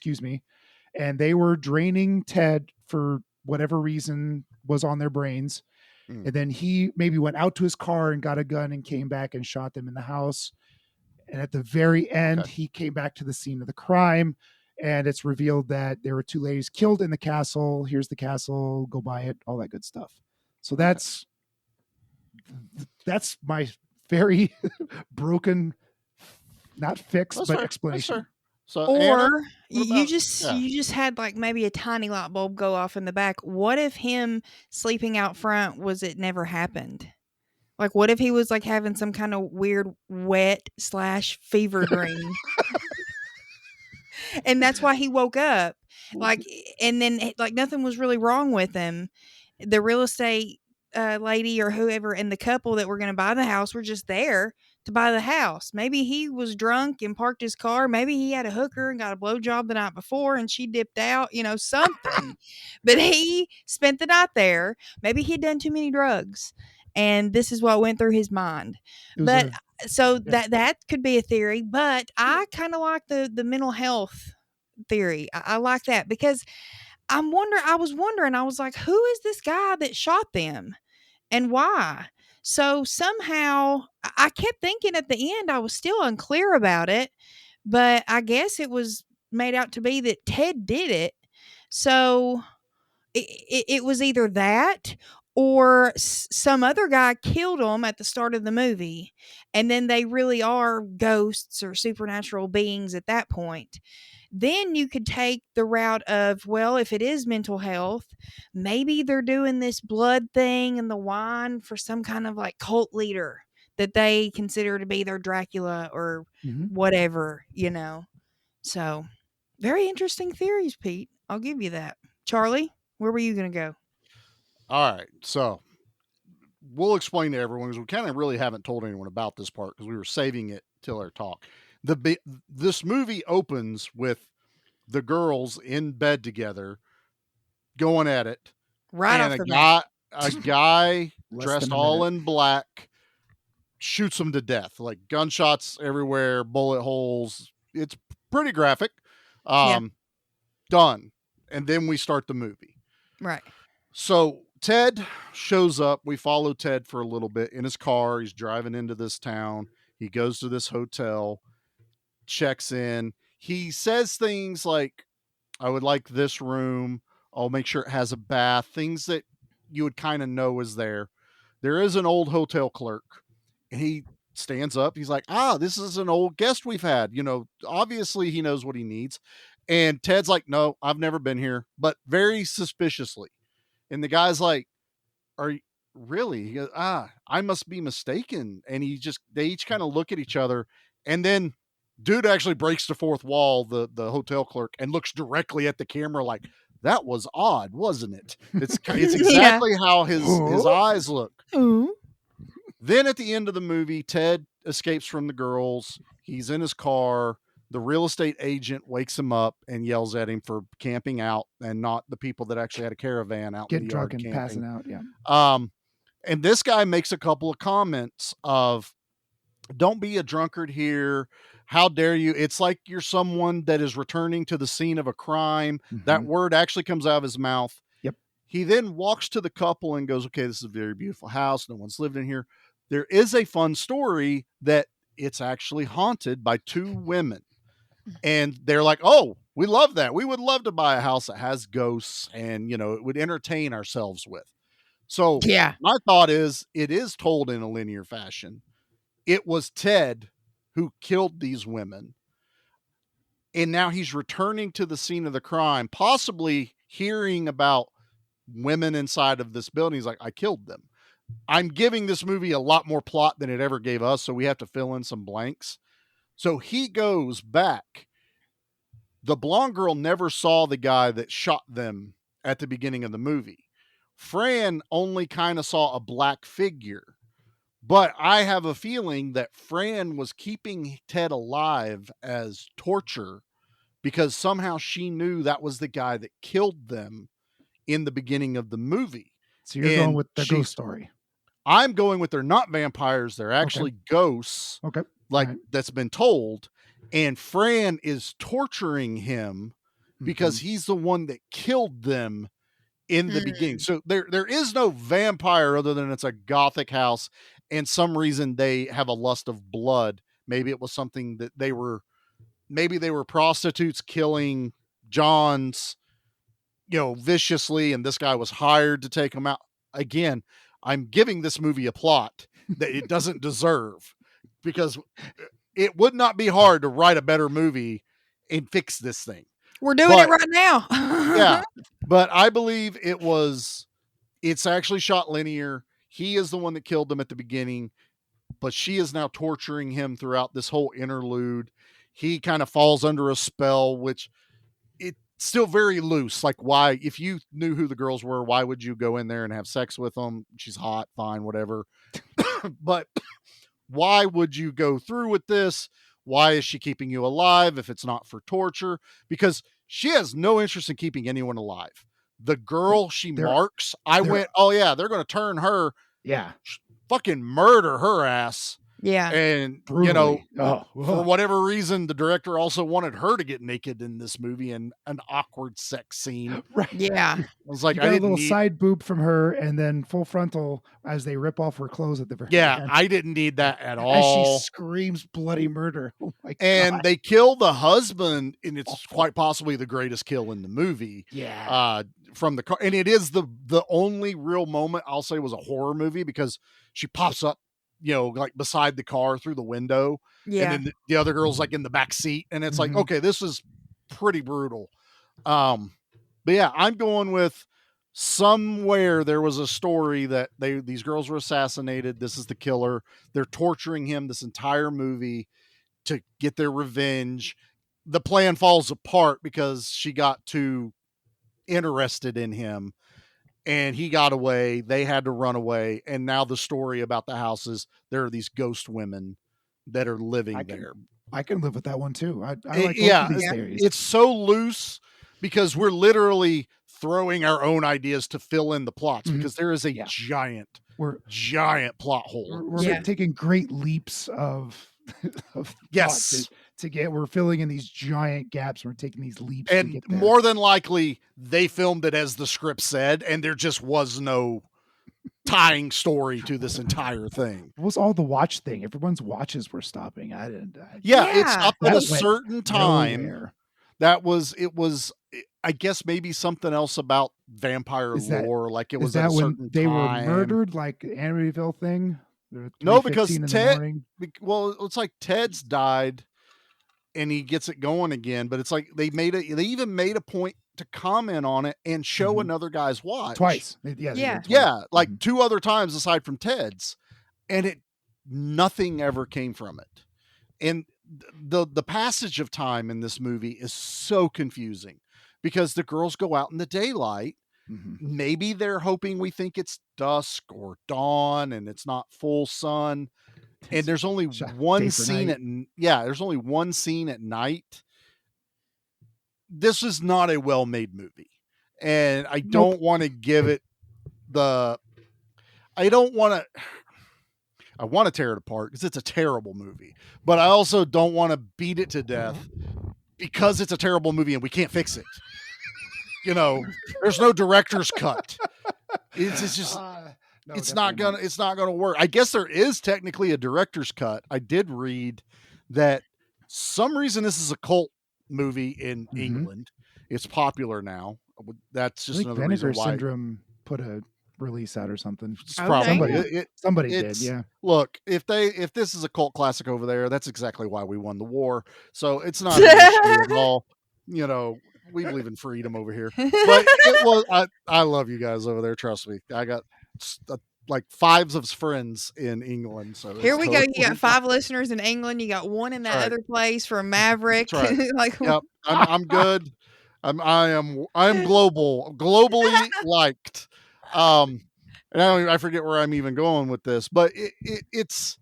and they were draining Ted for whatever reason was on their brains. And then he maybe went out to his car and got a gun and came back and shot them in the house. And at the very end, he came back to the scene of the crime, and it's revealed that there were two ladies killed in the castle. Here's the castle, go buy it, all that good stuff. So that's my very broken, not fix, but explanation. So, or Anna, you just had like maybe a tiny light bulb go off in the back. What if him sleeping out front it never happened? Like, what if he was like having some kind of weird wet / fever dream? And that's why he woke up. Like, and then like nothing was really wrong with him. The real estate lady or whoever and the couple that were going to buy the house were just there to buy the house. Maybe he was drunk and parked his car. Maybe he had a hooker and got a blowjob the night before and she dipped out, something. But he spent the night there. Maybe he'd done too many drugs. And this is what went through his mind. But that could be a theory. But I kind of like the mental health theory. I like that because I was wondering, I was like, who is this guy that shot them and why? So somehow I kept thinking at the end, I was still unclear about it, but I guess it was made out to be that Ted did it. So it was either that or some other guy killed them at the start of the movie. And then they really are ghosts or supernatural beings at that point. Then you could take the route of, well, if it is mental health, maybe they're doing this blood thing and the wine for some kind of like cult leader that they consider to be their Dracula or whatever, So, very interesting theories, Pete. I'll give you that. Charlie, where were you going to go? All right. So, we'll explain to everyone because we kind of really haven't told anyone about this part because we were saving it till our talk. This movie opens with the girls in bed together going at it. Right and off the bat. a guy dressed all in black shoots them to death, like gunshots everywhere, bullet holes. It's pretty graphic. Done. And then we start the movie. Right. So Ted shows up. We follow Ted for a little bit in his car. He's driving into this town. He goes to this hotel, checks in. He says things like, I would like this room. I'll make sure it has a bath. Things that you would kind of know is there. There is an old hotel clerk. And he stands up. He's like, this is an old guest we've had. Obviously he knows what he needs. And Ted's like, no, I've never been here, but very suspiciously. And the guy's like, are you really? He goes, I must be mistaken. And they each kind of look at each other. And then dude actually breaks the fourth wall, the hotel clerk, and looks directly at the camera like, that was odd, wasn't it? It's exactly how his eyes look. Ooh. Then at the end of the movie, Ted escapes from the girls. He's in his car. The real estate agent wakes him up and yells at him for camping out and not the people that actually had a caravan out. Getting in the yard drunk and camping. passing out. Yeah. And this guy makes a couple of comments of, don't be a drunkard here. How dare you? It's like you're someone that is returning to the scene of a crime. That word actually comes out of his mouth. Yep. He then walks to the couple and goes, okay, this is a very beautiful house. No one's lived in here. There is a fun story that it's actually haunted by two women. And they're like, oh, we love that. We would love to buy a house that has ghosts and, it would entertain ourselves with. So my thought is, it is told in a linear fashion. It was Ted who killed these women. And now he's returning to the scene of the crime, possibly hearing about women inside of this building. He's like, I killed them. I'm giving this movie a lot more plot than it ever gave us. So we have to fill in some blanks. So he goes back. The blonde girl never saw the guy that shot them at the beginning of the movie. Fran only kind of saw a black figure. But I have a feeling that Fran was keeping Ted alive as torture because somehow she knew that was the guy that killed them in the beginning of the movie. So you're going with the ghost story. I'm going with they're not vampires. They're actually ghosts. Okay. That's been told. And Fran is torturing him because he's the one that killed them in the beginning. So there is no vampire other than it's a gothic house. And some reason they have a lust of blood. Maybe it was something that they were prostitutes killing Johns, viciously. And this guy was hired to take them out. Again, I'm giving this movie a plot that it doesn't deserve because it would not be hard to write a better movie and fix this thing. We're doing it right now. Yeah. But I believe it's actually shot linear. He is the one that killed them at the beginning, but she is now torturing him throughout this whole interlude. He kind of falls under a spell, which it still very loose. Like, why, if you knew who the girls were, why would you go in there and have sex with them? She's hot, fine, whatever. But why would you go through with this? Why is she keeping you alive if it's not for torture? Because she has no interest in keeping anyone alive. The girl she marks, I went, oh yeah, they're going to turn her. Yeah. Fucking murder her ass. Yeah. And, Brutally. For whatever reason, the director also wanted her to get naked in this movie and an awkward sex scene. Right. Yeah. I was like, you got a little side boob from her and then full frontal as they rip off her clothes at the very end. I didn't need that at all. As she screams bloody murder. Oh my God. And they kill the husband, and it's quite possibly the greatest kill in the movie. Yeah. From the car. And it is the only real moment I'll say was a horror movie, because she pops up, like beside the car through the window. Yeah. And then the other girl's like in the back seat. And it's like, okay, this is pretty brutal. But yeah, I'm going with somewhere there was a story that these girls were assassinated. This is the killer. They're torturing him this entire movie to get their revenge. The plan falls apart because she got too interested in him. And he got away. They had to run away. And now the story about the house is there are these ghost women that are living there. I can live with that one too. I like both of these theories. It's so loose because we're literally throwing our own ideas to fill in the plots, because there is a giant plot hole. We're taking great leaps of yes. We're filling in these giant gaps. We're taking these leaps. And more than likely, they filmed it as the script said, and there just was no tying story to this entire thing. What was all the watch thing? Everyone's watches were stopping. It stopped at a certain time. Nowhere. It was, I guess, maybe something else about vampire lore. Like it was at a certain they time. Were murdered, like Amityville thing. No, because it's like Ted's died. And he gets it going again, but it's like they even made a point to comment on it and show another guy's watch twice. Like two other times aside from Ted's, and nothing ever came from it. And the passage of time in this movie is so confusing because the girls go out in the daylight. Maybe they're hoping we think it's dusk or dawn and it's not full sun. And there's only one scene there's only one scene at night. This is not a well-made movie. And I don't want to give it I want to tear it apart because it's a terrible movie, but I also don't want to beat it to death because it's a terrible movie and we can't fix it. There's no director's cut. It's just it's not gonna work. I guess there is technically a director's cut. I did read that some reason this is a cult movie in England. It's popular now. That's just another reason why. Syndrome put a release out or something. Somebody did. Yeah. Look, if this is a cult classic over there, that's exactly why we won the war. So it's not an issue at all. We believe in freedom over here. But I love you guys over there. Trust me. I got like fives of friends in England. So here we go. You got 5 listeners in England. You got 1 in that other place from Maverick. Right. Yep. I'm good. I'm globally liked. And I forget where I'm even going with this, but it's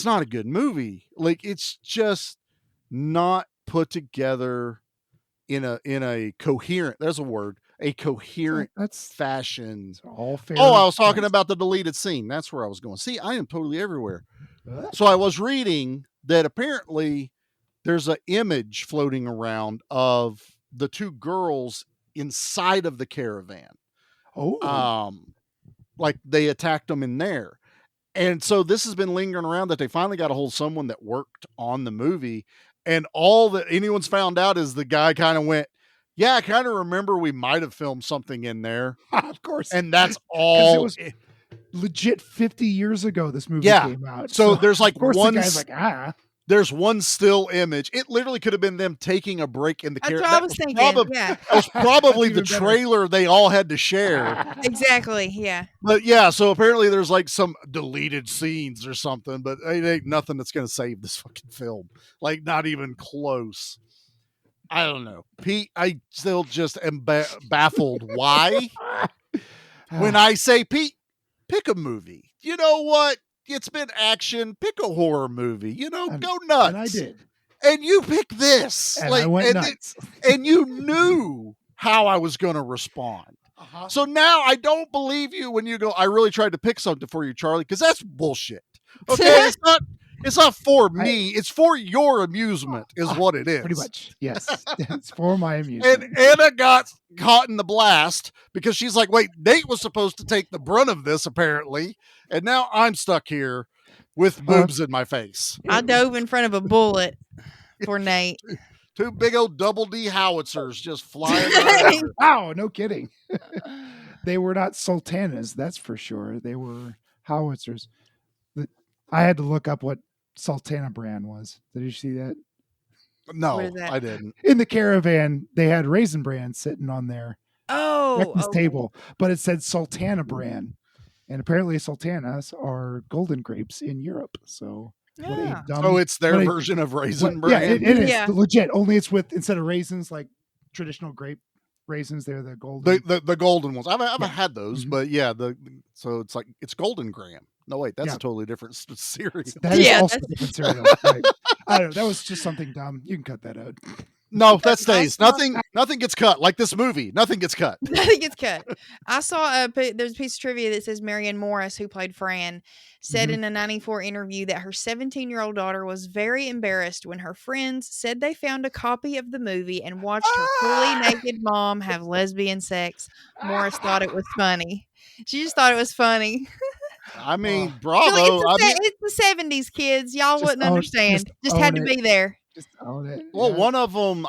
not a good movie. Like it's just not put together in a coherent. There's a word. A coherent fashion. All fair. Oh, I was talking about the deleted scene. That's where I was going. See, I am totally everywhere. So I was reading that apparently there's an image floating around of the 2 girls inside of the caravan. Oh, like they attacked them in there. And so this has been lingering around that they finally got a hold of someone that worked on the movie. And all that anyone's found out is the guy kind of went, yeah, I kind of remember we might have filmed something in there. Of course. And that's all. It was legit 50 years ago this movie came out. So there's like one. The guy's like, There's one still image. It literally could have been them taking a break in the That's what I was thinking. That was probably the trailer they all had to share. Exactly. Yeah. But yeah, so apparently there's like some deleted scenes or something, but it ain't nothing that's going to save this fucking film. Like not even close. I don't know, Pete. I still just am baffled. Why? When I say, Pete, pick a movie. You know what? It's been action. Pick a horror movie. Go nuts. And I did. And you picked this. And I went nuts. And you knew how I was going to respond. So now I don't believe you when you go, I really tried to pick something for you, Charlie, because that's bullshit. Okay? It's not for me. It's for your amusement is what it is. Pretty much. Yes. It's for my amusement. And Anna got caught in the blast because she's like, wait, Nate was supposed to take the brunt of this, apparently. And now I'm stuck here with boobs in my face. I dove in front of a bullet for Nate. Two big old double D howitzers just flying around. Wow, no kidding. They were not sultanas, that's for sure. They were howitzers. I had to look up what Sultana brand was. Did you see that? No, I didn't. In the caravan, they had Raisin Bran sitting on their breakfast table, but it said Sultana brand. And apparently Sultanas are golden grapes in Europe. So so it's their version of Raisin Bran? Yeah, it is legit. Only it's with, instead of raisins, like traditional grape raisins, they're the golden. The golden ones. I haven't had those, but yeah, so it's like, it's Golden Graham. No, wait, that's a totally different cereal. That is also a different cereal. Right. I don't know. That was just something dumb. You can cut that out. No, that stays. Nothing gets cut. Like this movie, nothing gets cut. Nothing gets cut. I saw there's a piece of trivia that says Marianne Morris, who played Fran, said in a 1994 interview that her 17-year-old daughter was very embarrassed when her friends said they found a copy of the movie and watched her fully naked mom have lesbian sex. Morris thought it was funny. She just thought it was funny. I mean, bravo. It's the 70s, kids. Y'all wouldn't understand. Just had to be there. Just own it. Well, one of them,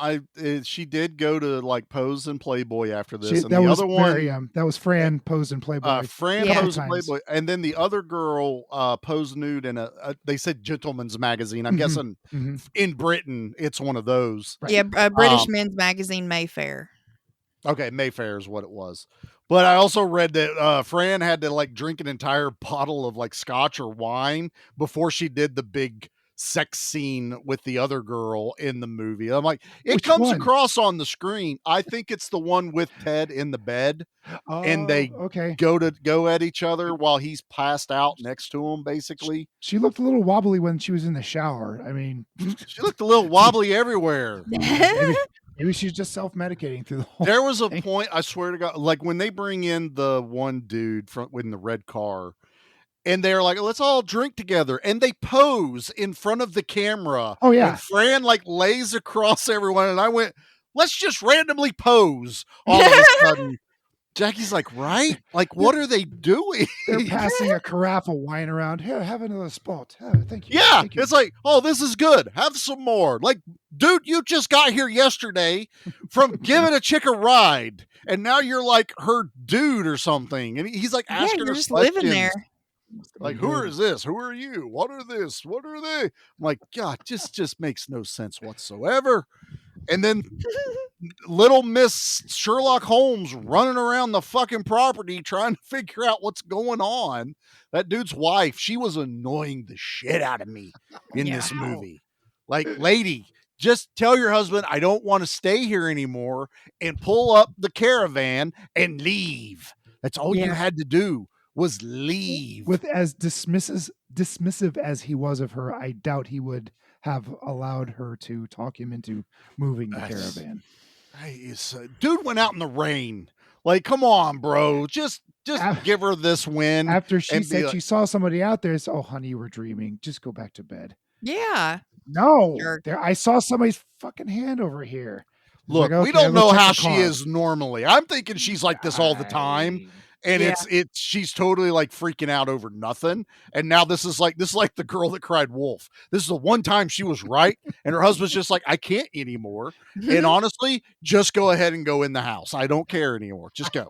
she did go to like pose in Playboy after this, and that the was other one, that was Fran posed in Playboy. Fran posed in Playboy, and then the other girl posed nude in they said Gentleman's Magazine. I'm guessing in Britain it's one of those. Right. Yeah, British men's magazine Mayfair. Okay, Mayfair is what it was. But I also read that Fran had to like drink an entire bottle of like scotch or wine before she did the big sex scene with the other girl in the movie. I'm like, it comes across on the screen. I think it's the one with Ted in the bed, and they go at each other while he's passed out next to him. Basically, she looked a little wobbly when she was in the shower. I mean, she looked a little wobbly everywhere. Maybe she's just self-medicating through the whole There was a point, I swear to God, like when they bring in the one dude in the red car, and they're like, let's all drink together. And they pose in front of the camera. Oh, yeah. And Fran like lays across everyone. And I went, let's just randomly pose all of a sudden. Jackie's like, right? Like, what are they doing? They're passing a carafe of wine around. Here, have another spot. Thank you. Yeah, Thank you. It's like, oh, this is good. Have some more. Like, dude, you just got here yesterday from giving a chick a ride, and now you're like her dude or something. And he's like asking her just questions. living there. Like, who is this? Who are you? What are this? What are they? I'm like, God, just makes no sense whatsoever. And then little Miss Sherlock Holmes running around the fucking property trying to figure out what's going on. That dude's wife, she was annoying the shit out of me in this movie. Like, lady, just tell your husband I don't want to stay here anymore and pull up the caravan and leave. That's all you had to do was leave. With as dismissive as he was of her, I doubt he would have allowed her to talk him into moving the caravan. Dude went out in the rain. Like, come on, bro. Just give her this win. After she said she saw somebody out there, oh, honey, you were dreaming. Just go back to bed. Yeah. No. I saw somebody's fucking hand over here. Look, like, we don't know how she is normally. I'm thinking she's like this all the time. And she's totally like freaking out over nothing. And now this is like the girl that cried wolf. This is the one time she was right. And her husband's just like, I can't anymore. And honestly, just go ahead and go in the house. I don't care anymore. Just go.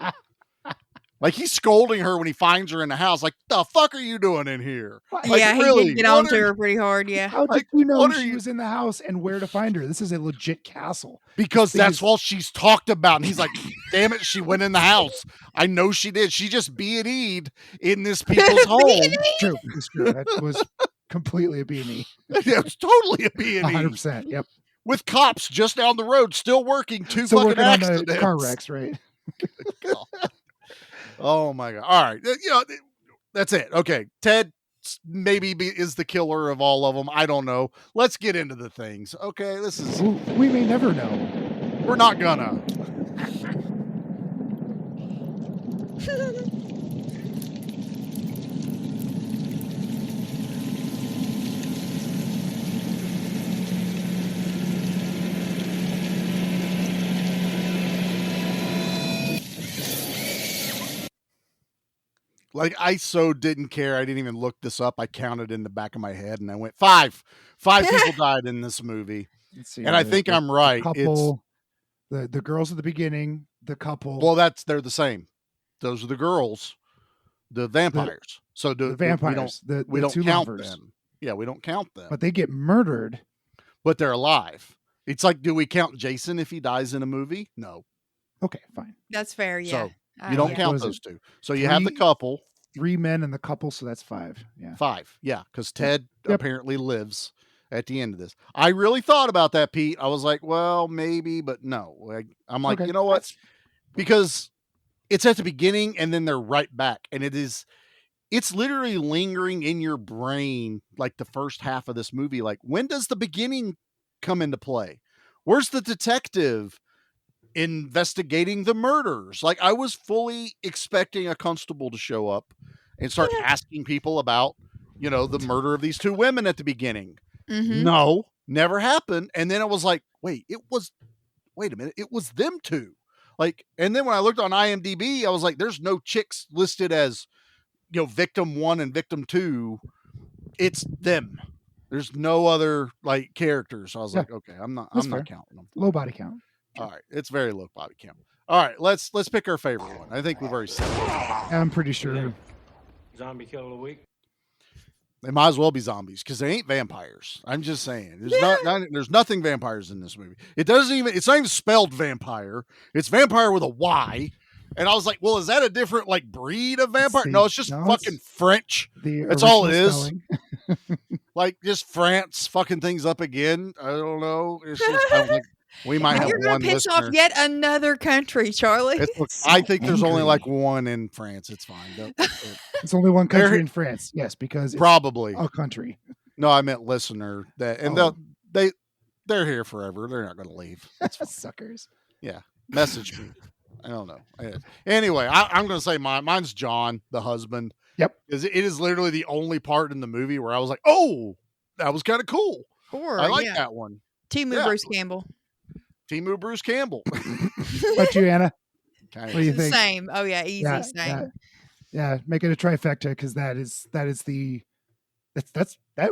Like, he's scolding her when he finds her in the house. Like, the fuck are you doing in here? Like, yeah, he did get on to her pretty hard. Yeah. How did you know she was in the house and where to find her? This is a legit castle. Because that's all she's talked about. And he's like, damn it, she went in the house. I know she did. She just B&E'd in this people's home. It's true. That was completely a B&E. It was totally a B&E. 100%. Yep. with cops just down the road still working two So fucking working accidents. on the car wrecks, right? Oh my God. All right. That's it. Okay. Ted maybe is the killer of all of them. I don't know. Let's get into the things. Okay. We may never know. We're not gonna. Like, I so didn't care. I didn't even look this up. I counted in the back of my head and I went 5 people died in this movie. See, and I think I'm right. The couple, the girls at the beginning, the couple. Well, they're the same. Those are the girls, the vampires. So the vampires, we don't two count lovers. them. Yeah, we don't count them. But they get murdered. But they're alive. It's like, do we count Jason if he dies in a movie? No. Okay, fine. That's fair. Yeah. So you don't count those two. So you have the couple. 3 men and the couple, so that's 5. Yeah. 5. Yeah, because Ted apparently lives at the end of this. I really thought about that, Pete. I was like, well, maybe, but no. I'm like, you know what? Because it's at the beginning and then they're right back. And it's literally lingering in your brain like the first half of this movie. Like, when does the beginning come into play? Where's the detective investigating the murders? Like, I was fully expecting a constable to show up and start asking people about, the murder of these 2 women at the beginning. Mm-hmm. No, never happened. And then I was like, wait a minute. It was them 2. Like, and then when I looked on IMDb, I was like, there's no chicks listed as, victim 1 and victim 2. It's them. There's no other like characters. So I was like, okay, I'm not counting them. Low body count. All right. It's very low body count. All right. Let's pick our favorite one. I think we've already said it. I'm pretty sure. Zombie kill of the week. They might as well be zombies because they ain't vampires. I'm just saying. There's nothing vampires in this movie. It's not even spelled vampire. It's vampire with a Y. And I was like, well, is that a different like breed of vampire? No, it's just fucking French. That's all it is. Like, just France fucking things up again. I don't know. It's just, I think we might have You're one gonna piss listener. off yet another country, Charlie. I think there's only like one in France. It's fine. It's only one country in France. Yes, because it's probably a country. No, I meant listener. They're here forever. They're not going to leave. That's fine. Suckers. Yeah, message me. I don't know. Anyway, I'm going to say mine's John, the husband. Yep. Because it is literally the only part in the movie where I was like, oh, that was kind of cool. I like that one. Timu Bruce Campbell. Timu Bruce Campbell. What you, Anna? What do you think? Same. Oh yeah, easy. Same. Yeah, make it a trifecta because that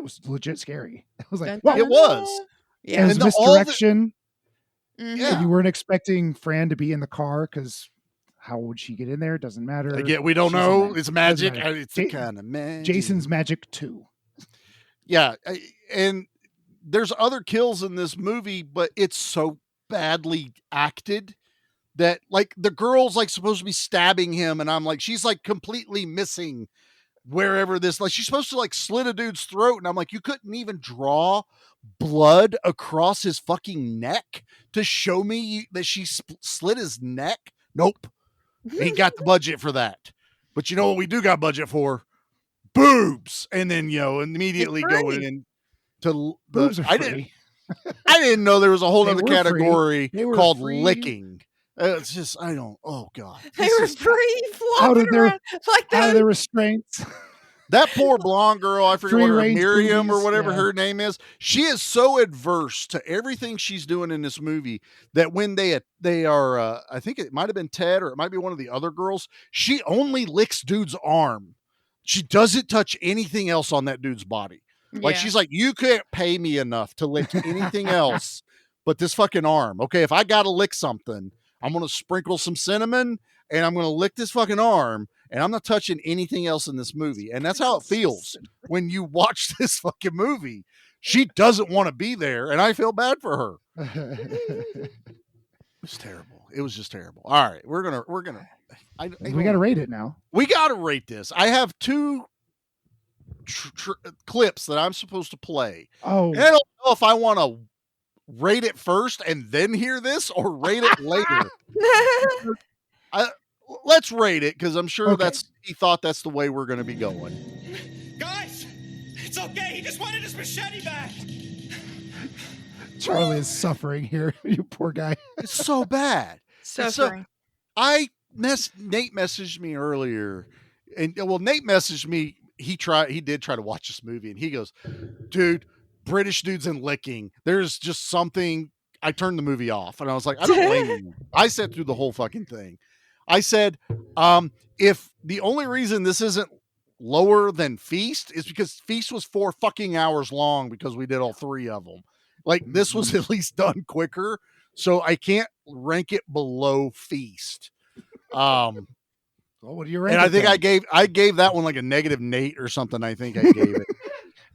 was legit scary. I was like, wow. It was. Yeah. It was misdirection. Yeah. You weren't expecting Fran to be in the car because how would she get in there? It doesn't matter. Again, we don't know. It's magic. It's kind of magic. Jason's magic too. Yeah. And there's other kills in this movie, but it's so badly acted that like the girl's like supposed to be stabbing him. And I'm like, she's like completely missing wherever this, like she's supposed to like slit a dude's throat. And I'm like, you couldn't even draw blood across his fucking neck to show me that she slit his neck. Nope. Ain't got the budget for that. But you know what we do got budget for? Boobs. And then, immediately going into boobs are I didn't know there was a whole other category called licking. It's just, oh God. They were free flopping around like that. Out of their restraints. That poor blonde girl, I forget what her, Miriam boobies, or whatever her name is. She is so adverse to everything she's doing in this movie that when they are, I think it might have been Ted or it might be one of the other girls. She only licks dude's arm. She doesn't touch anything else on that dude's body. Like she's like, you can't pay me enough to lick anything else but this fucking arm. Okay, if I gotta lick something, I'm gonna sprinkle some cinnamon and I'm gonna lick this fucking arm. And I'm not touching anything else in this movie. And that's how it feels when you watch this fucking movie. She doesn't want to be there. And I feel bad for her. It was terrible. It was just terrible. All right. We got to rate it now. We got to rate this. I have 2 clips that I'm supposed to play. Oh. And I don't know if I want to rate it first and then hear this, or rate it later? Let's rate it, because I'm sure he thought that's the way we're going to be going. Guys, it's okay. He just wanted his machete back. Charlie is suffering here. You poor guy. It's so bad. Suffering. Nate messaged me earlier, and Nate messaged me. He did try to watch this movie, and he goes, "Dude, British dudes and licking. There's just something." I turned the movie off, and I was like, "I don't blame you." I sat through the whole fucking thing. I said, if the only reason this isn't lower than Feast is because Feast was 4 fucking hours long because we did all 3 of them. Like, this was at least done quicker, so I can't rank it below Feast. Well, what do you rank? And I think I gave that one like a negative Nate or something. I think I gave it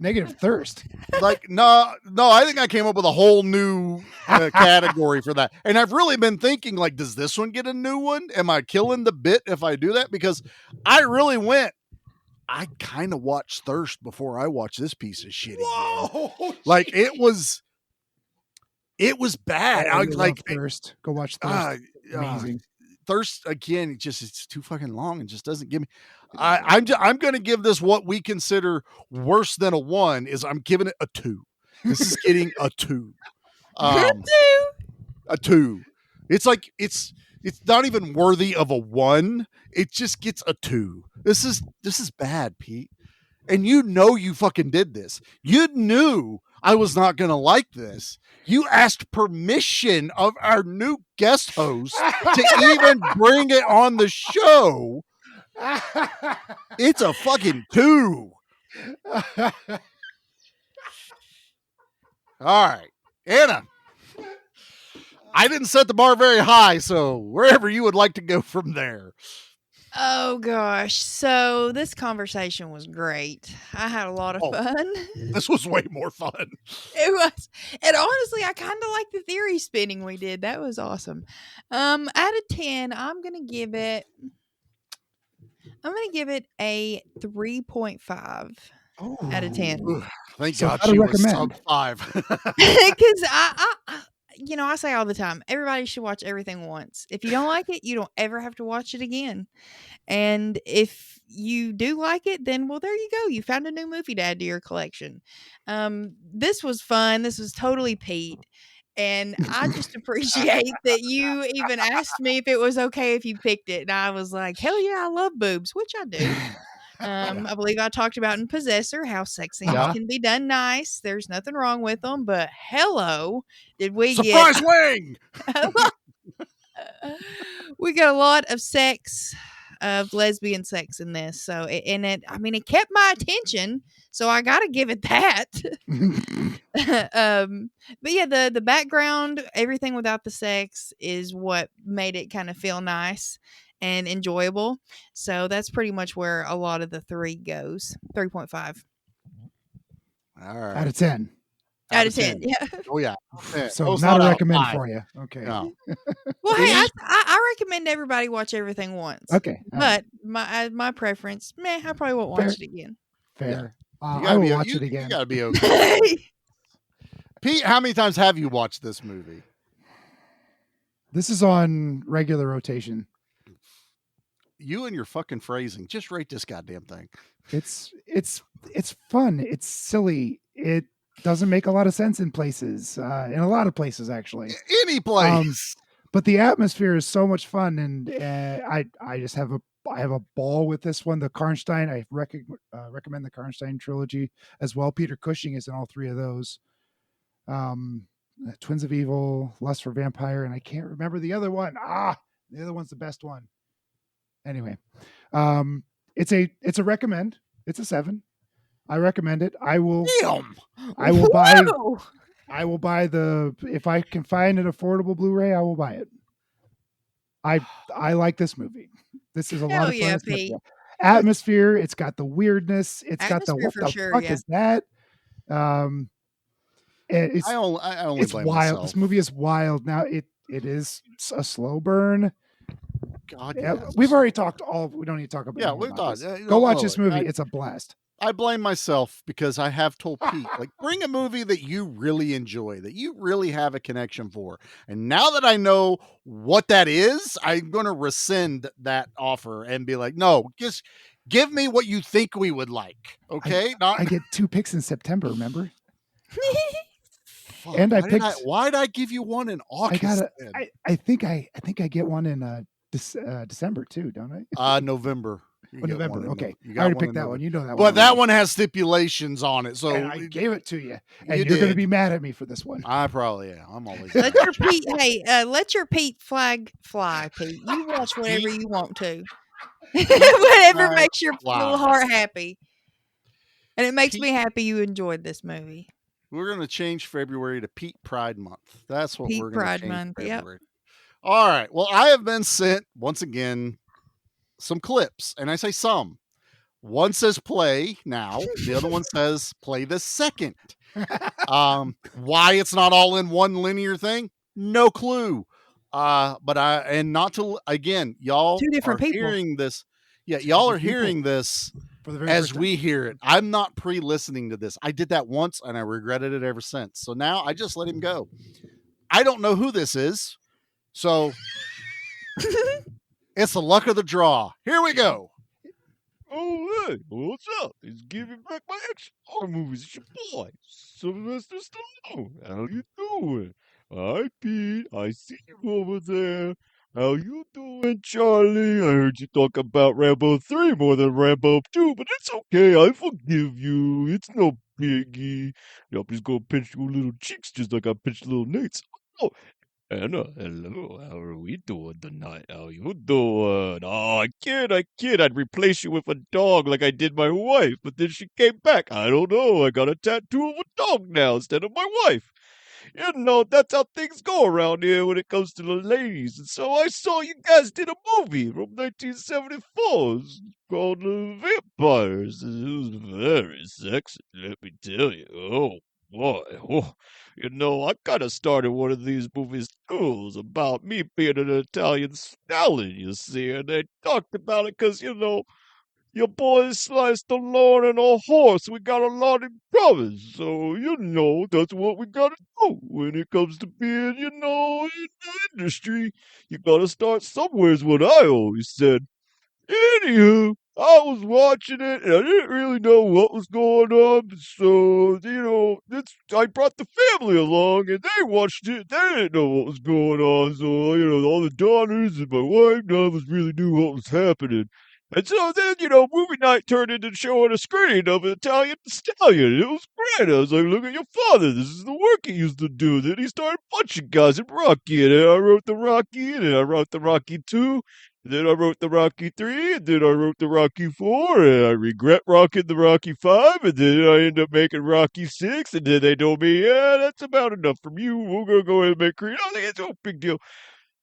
negative thirst. Like, no, I think I came up with a whole new category for that. And I've really been thinking, like, does this one get a new one? Am I killing the bit if I do that? Because I kind of watched Thirst before I watched this piece of shit. Whoa, like, it was bad. I was like, Thirst. Go watch Thirst. Amazing. Thirst, again, it's too fucking long and just doesn't give me. I'm going to give this what we consider worse than a 1. Is I'm giving it a 2. This is getting a 2. A 2. It's like it's not even worthy of a 1. It just gets a 2. This is bad, Pete. And you fucking did this. You knew I was not going to like this. You asked permission of our new guest host to even bring it on the show. It's a fucking 2. All right, Anna. I didn't set the bar very high, so wherever you would like to go from there. Oh gosh. So this conversation was great. I had a lot of fun. This was way more fun. It was. And honestly, I kind of like the theory spinning we did. That was awesome. Out of 10, I'm going to give it a 3.5 out of 10. Thank God she was sub 5. Because I say all the time, everybody should watch everything once. If you don't like it, you don't ever have to watch it again. And if you do like it, then, well, there you go. You found a new movie to add to your collection. This was fun. This was totally Pete. And I just appreciate that you even asked me if it was okay if you picked it. And I was like, hell yeah, I love boobs, which I do. I believe I talked about in Possessor how sex scenes can be done nice. There's nothing wrong with them, but hello, did we surprise wing? We got a lot of sex, of lesbian sex in this. So, it kept my attention. So I got to give it that. But yeah, the background, everything without the sex is what made it kind of feel nice and enjoyable. So that's pretty much where a lot of the 3 goes. 3.5. All right. Out of 10. Out of 10. Yeah. Oh yeah. So not a recommend for you. Okay. No. Well, hey, I recommend everybody watch everything once. Okay. But my preference, I probably won't watch it again. Fair. I will watch it again. You gotta be okay. Pete, how many times have you watched this movie? This is on regular rotation. You and your fucking phrasing. Just rate this goddamn thing. It's fun. It's silly. It doesn't make a lot of sense in places. In a lot of places, actually. Any place. But the atmosphere is so much fun, and I just have a ball with this one. The Karnstein, I recommend the Karnstein trilogy as well. Peter Cushing is in all 3 of those. Twins of Evil, Lust for Vampire, and I can't remember the other one. The other one's the best one. Anyway, it's a recommend. It's a 7. I recommend it. I will buy if I can find an affordable Blu-ray, I will buy it. I like this movie. This is a lot of fun. Pete. Atmosphere. It's got the weirdness. It's got the what the fuck is that? It's wild. Myself. This movie is wild. Now it is a slow burn. God, we've already talked we don't need to talk about it. We've talked. Go watch this movie. It's a blast. I blame myself because I have told Pete, like, bring a movie that you really enjoy, that you really have a connection for. And now that I know what that is, I'm going to rescind that offer and be like, no, just give me what you think we would like. Okay. I get 2 picks in September, remember? Fuck, And I why picked. why'd I give you one in August? I think I get one in December too, don't I? November. November. Okay, You I got already one picked in that November. one. You know that one. But that one has stipulations on it, so and I gave it to you, and You you're going to did. be mad at me for this one. I probably am. I'm always. Let your Pete, let your Pete flag fly, Pete. You watch whatever you want to, whatever flag makes your fly. little heart happy. And it makes me happy you enjoyed this movie. We're going to change February to Pete Pride Month. That's what Pete we're going to Pride change Month, yep. February. All right. Well, I have been sent once again some clips, and I say some. One says play now. The other one says play this second. Why it's not all in one linear thing? No clue. But y'all Two different are people. hearing this. Yeah, y'all are hearing this for the very as first we hear it. I'm not pre-listening to this. I did that once and I regretted it ever since. So now I just let him go. I don't know who this is. So it's the luck of the draw. Here we go. Oh, hey, what's up? It's giving back my action horror movies. It's your boy, Sylvester Stallone. How you doing? Hi, Pete. I see you over there. How you doing, Charlie? I heard you talk about Rambo 3 more than Rambo 2, but it's okay. I forgive you. It's no biggie. I'm just gonna pinch your little cheeks just like I pinched little Nate's. Oh, Anna, hello. How are we doing tonight? How you doing? Oh, I kid. I'd replace you with a dog like I did my wife, but then she came back. I don't know. I got a tattoo of a dog now instead of my wife. You know, that's how things go around here when it comes to the ladies. And so I saw you guys did a movie from 1974 called Vampyres. It was very sexy, let me tell you. Oh, boy. Oh. You know, I kind of started one of these movies too. It was about me being an Italian stallion, you see. And they talked about it because, you know, your boy sliced a lawn and a horse. We got a lot in common. So, you know, that's what we got to do when it comes to being, you know, in the industry. You got to start somewhere is what I always said. Anywho, I was watching it and I didn't really know what was going on. So, you know, I brought the family along and they watched it. They didn't know what was going on. So, you know, all the daughters and my wife, none of us really knew what was happening. And so then, you know, movie night turned into showing a screen of an Italian stallion. It was great. I was like, look at your father. This is the work he used to do. Then he started punching guys in Rocky. And then I wrote the Rocky, and then I wrote the Rocky 2. And then I wrote the Rocky 3, and then I wrote the Rocky 4, and I regret rocking the Rocky 5, and then I end up making Rocky 6, and then they told me, yeah, that's about enough from you. We're going to go ahead and make Creed. I think it's no big deal.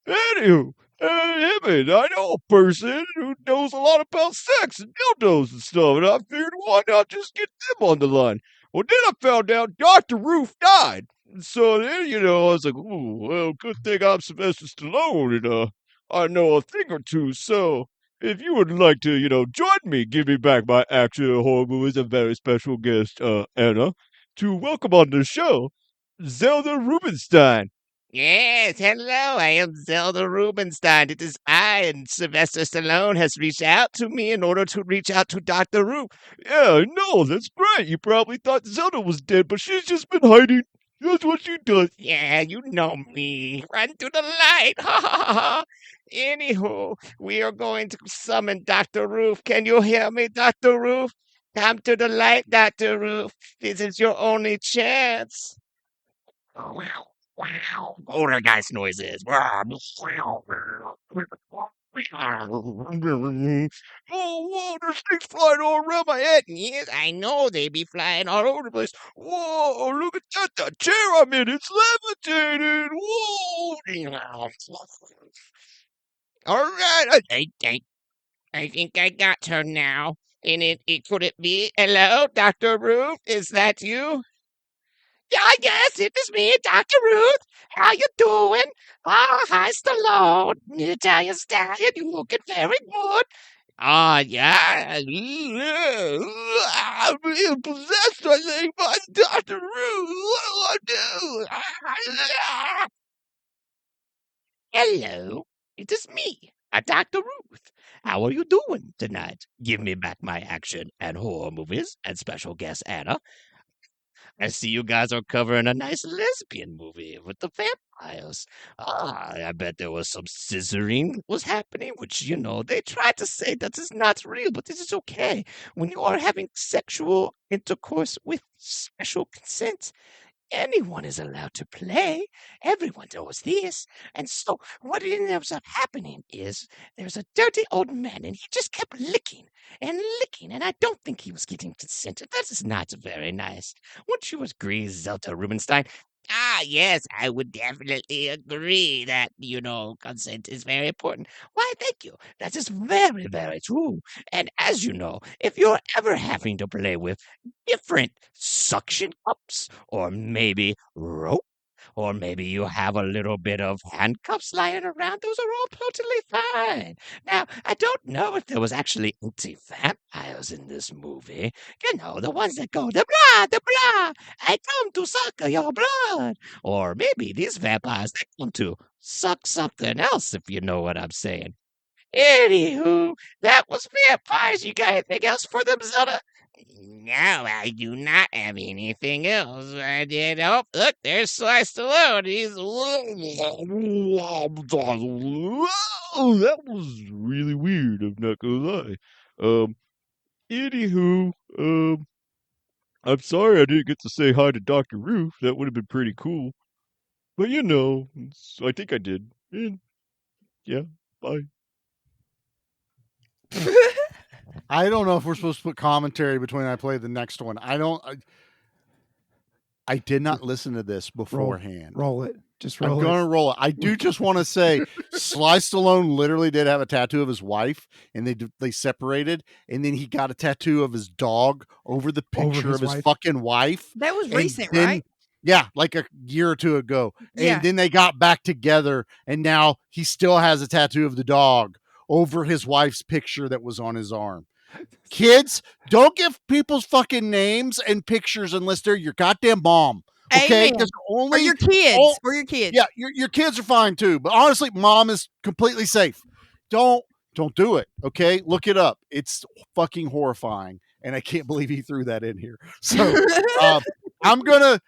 Anywho, I know a person who knows a lot about sex and dildos and stuff, and I figured why not just get them on the line. Well, then I found out Dr. Roof died. And so then, you know, I was like, ooh, well, good thing I'm Sylvester Stallone, and I know a thing or two, so if you would like to, you know, join me, give me back my action horror movies, a very special guest, Anna, to welcome on the show, Zelda Rubinstein. Yes, hello, I am Zelda Rubinstein. It is I, and Sylvester Stallone has reached out to me in order to reach out to Dr. Roof. Yeah, I know, that's great. You probably thought Zelda was dead, but she's just been hiding. That's what she does. Yeah, you know me. Run to the light. Ha ha ha ha. Anywho, we are going to summon Dr. Roof. Can you hear me, Dr. Roof? Come to the light, Dr. Roof. This is your only chance. Wow. Poltergeist noises. Oh, whoa, there's things flying all around my head. Yes, I know they be flying all over the place. Whoa, look at that. The chair I'm in, it's levitating. Whoa. All right. I think I got her now. And it could it be? Hello, Dr. Ruth? Is that you? Yeah, yes, it is me, Dr. Ruth. How you doing? Ah, hi, Stallone. Italian stallion, you looking very good. Yeah. I'm being possessed, I think, by Dr. Ruth. What do I do? Hello, it is me, Dr. Ruth. How are you doing tonight? Give me back my action and horror movies and special guest Anna. I see you guys are covering a nice lesbian movie with the vampires. I bet there was some scissoring was happening, which, they try to say that is not real, but this is okay. When you are having sexual intercourse with special consent, anyone is allowed to play. Everyone knows this. And so what ends up happening is there's a dirty old man, and he just kept licking, and I don't think he was getting consent. That is not very nice. Wouldn't you agree, Zelda Rubinstein? Yes, I would definitely agree that, consent is very important. Why, thank you. That is very, very true. And as you know, if you're ever having to play with different suction cups, or maybe rope, or maybe you have a little bit of handcuffs lying around, those are all totally fine. Now, I don't know if there was actually anti-vampires in this movie. The ones that go, the blah, I come to suck your blood. Or maybe these vampires that come to suck something else, if you know what I'm saying. Anywho, that was Vampyres. You got anything else for them, Zelda? No, I do not have anything else. I did. Oh, look, there's Sly Stallone. He's. Oh, that was really weird. I'm not gonna lie. Anywho, I'm sorry I didn't get to say hi to Dr. Ruth. That would have been pretty cool. But I think I did. And yeah, bye. I don't know if we're supposed to put commentary between I play the next one. I did not listen to this beforehand. Roll it. Just roll I'm going to roll it. I do just want to say Sly Stallone literally did have a tattoo of his wife, and they separated, and then he got a tattoo of his dog over the picture of his fucking wife. That was recent, right? Yeah, like a year or two ago. And then they got back together, and now he still has a tattoo of the dog over his wife's picture that was on his arm. Kids, don't give people's fucking names and pictures unless they're your goddamn mom. Okay, or your kids. Or your kids. Yeah, your kids are fine too. But honestly, mom is completely safe. Don't do it. Okay, look it up. It's fucking horrifying, and I can't believe he threw that in here. So I'm gonna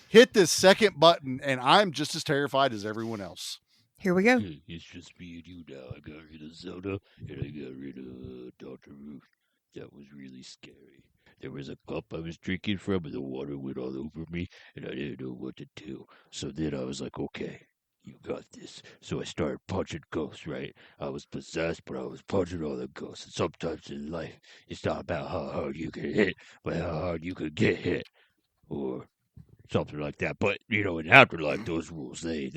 hit this second button, and I'm just as terrified as everyone else. Here we go. It's just me and you now. I got rid of Zelda, and I got rid of Dr. Ruth. That was really scary. There was a cup I was drinking from, and the water went all over me, and I didn't know what to do. So then I was like, okay, you got this. So I started punching ghosts, right? I was possessed, but I was punching all the ghosts. And sometimes in life, it's not about how hard you can hit, but how hard you can get hit. Or something like that. But in Afterlife, those rules they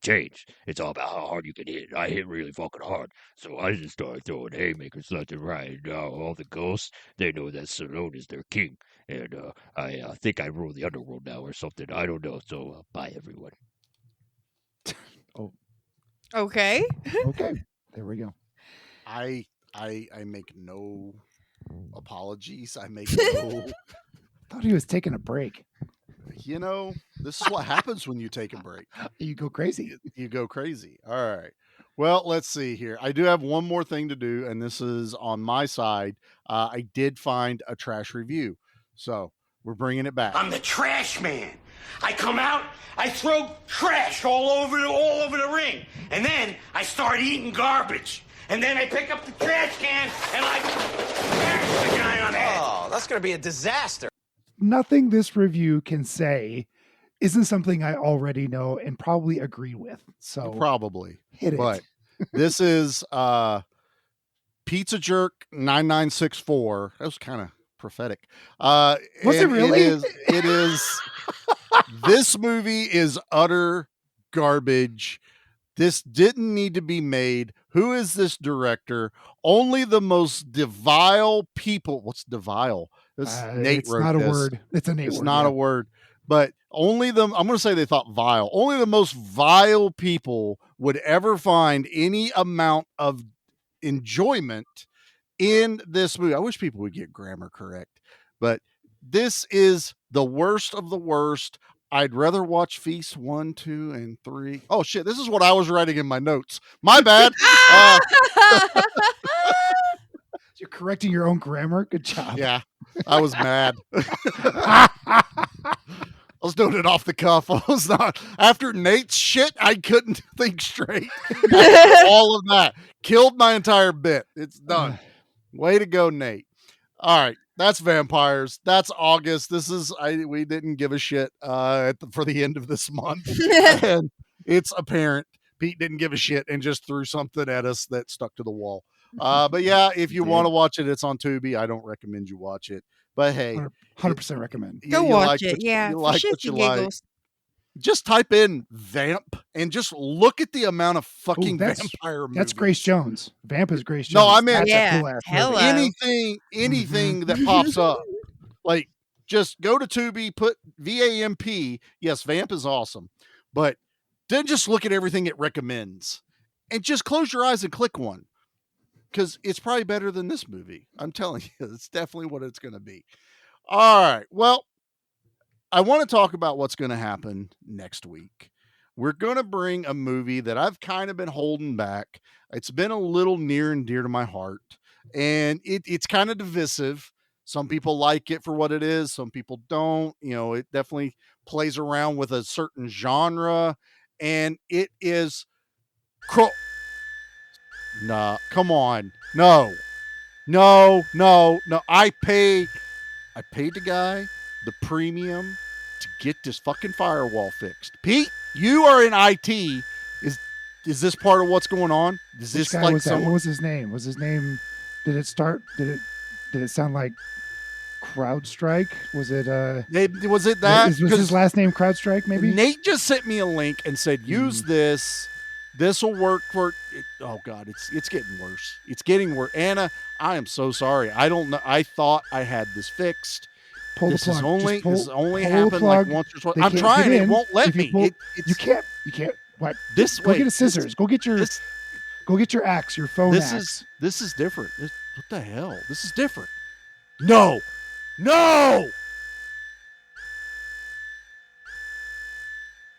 change. It's all about how hard you can hit. I hit really fucking hard, so I just started throwing haymakers left and right. And now all the ghosts, they know that Stallone is their king, and I think I rule the underworld now or something. I don't know. So bye everyone. Okay. Okay. There we go. I make no apologies. I make no. Thought he was taking a break. This is what happens when you take a break. You go crazy. You go crazy. All right. Well, let's see here. I do have one more thing to do, and this is on my side. I did find a trash review, so we're bringing it back. I'm the trash man. I come out, I throw trash all over the ring, and then I start eating garbage. And then I pick up the trash can and I smash the guy on the head. Oh, that's going to be a disaster. Nothing this review can say isn't something I already know and probably agree with. So probably hit it. But this is Pizza Jerk 9964. That was kind of prophetic. Was it really? It is. This movie is utter garbage. This didn't need to be made. Who is this director? Only the most devile people. What's devile? Nate wrote not this. A word. It's a Nate word. It's not a word. But only them. I'm going to say they thought vile. Only the most vile people would ever find any amount of enjoyment in this movie. I wish people would get grammar correct, but this is the worst of the worst. I'd rather watch Feast 1, 2, and 3. Oh shit, this is what I was writing in my notes. My bad. You're correcting your own grammar. Good job. Yeah, I was mad. I was doing it off the cuff. I was not. After Nate's shit, I couldn't think straight. All of that killed my entire bit. It's done. Way to go, Nate. All right. That's Vampyres. That's August. We didn't give a shit for the end of this month. And it's apparent Pete didn't give a shit and just threw something at us that stuck to the wall. But yeah, if you want to watch it, it's on Tubi. I don't recommend you watch it. But hey, 100% recommend. Go watch it. Yeah. You For like what shits you and like. giggles. Just type in Vamp and just look at the amount of fucking vampire movies. That's Grace Jones. Vamp is Grace Jones. No, I mean, Hello. anything that pops up. Like, just go to Tubi, put VAMP. Yes, Vamp is awesome. But then just look at everything it recommends. And just close your eyes and click one. Because it's probably better than this movie. I'm telling you, it's definitely what it's going to be. All right. Well, I want to talk about what's going to happen next week. We're going to bring a movie that I've kind of been holding back. It's been a little near and dear to my heart, and it's kind of divisive. Some people like it for what it is. Some people don't. You know, it definitely plays around with a certain genre, and it is Nah, come on. No. I paid the guy the premium to get this fucking firewall fixed. Pete, you are in IT. Is this part of what's going on? Is Which this guy like was that? someone? What was his name? Did it sound like CrowdStrike? Was it Was it that? Was his last name CrowdStrike maybe? Nate just sent me a link and said, use this. This will work for it. Oh God, it's getting worse. It's getting worse. Anna, I am so sorry. I don't know. I thought I had this fixed. This has only happened like once or twice. I'm trying. It won't let me. You can't. What? Go get a scissors. Go get your axe. Your phone axe. This is different. What the hell? This is different. No.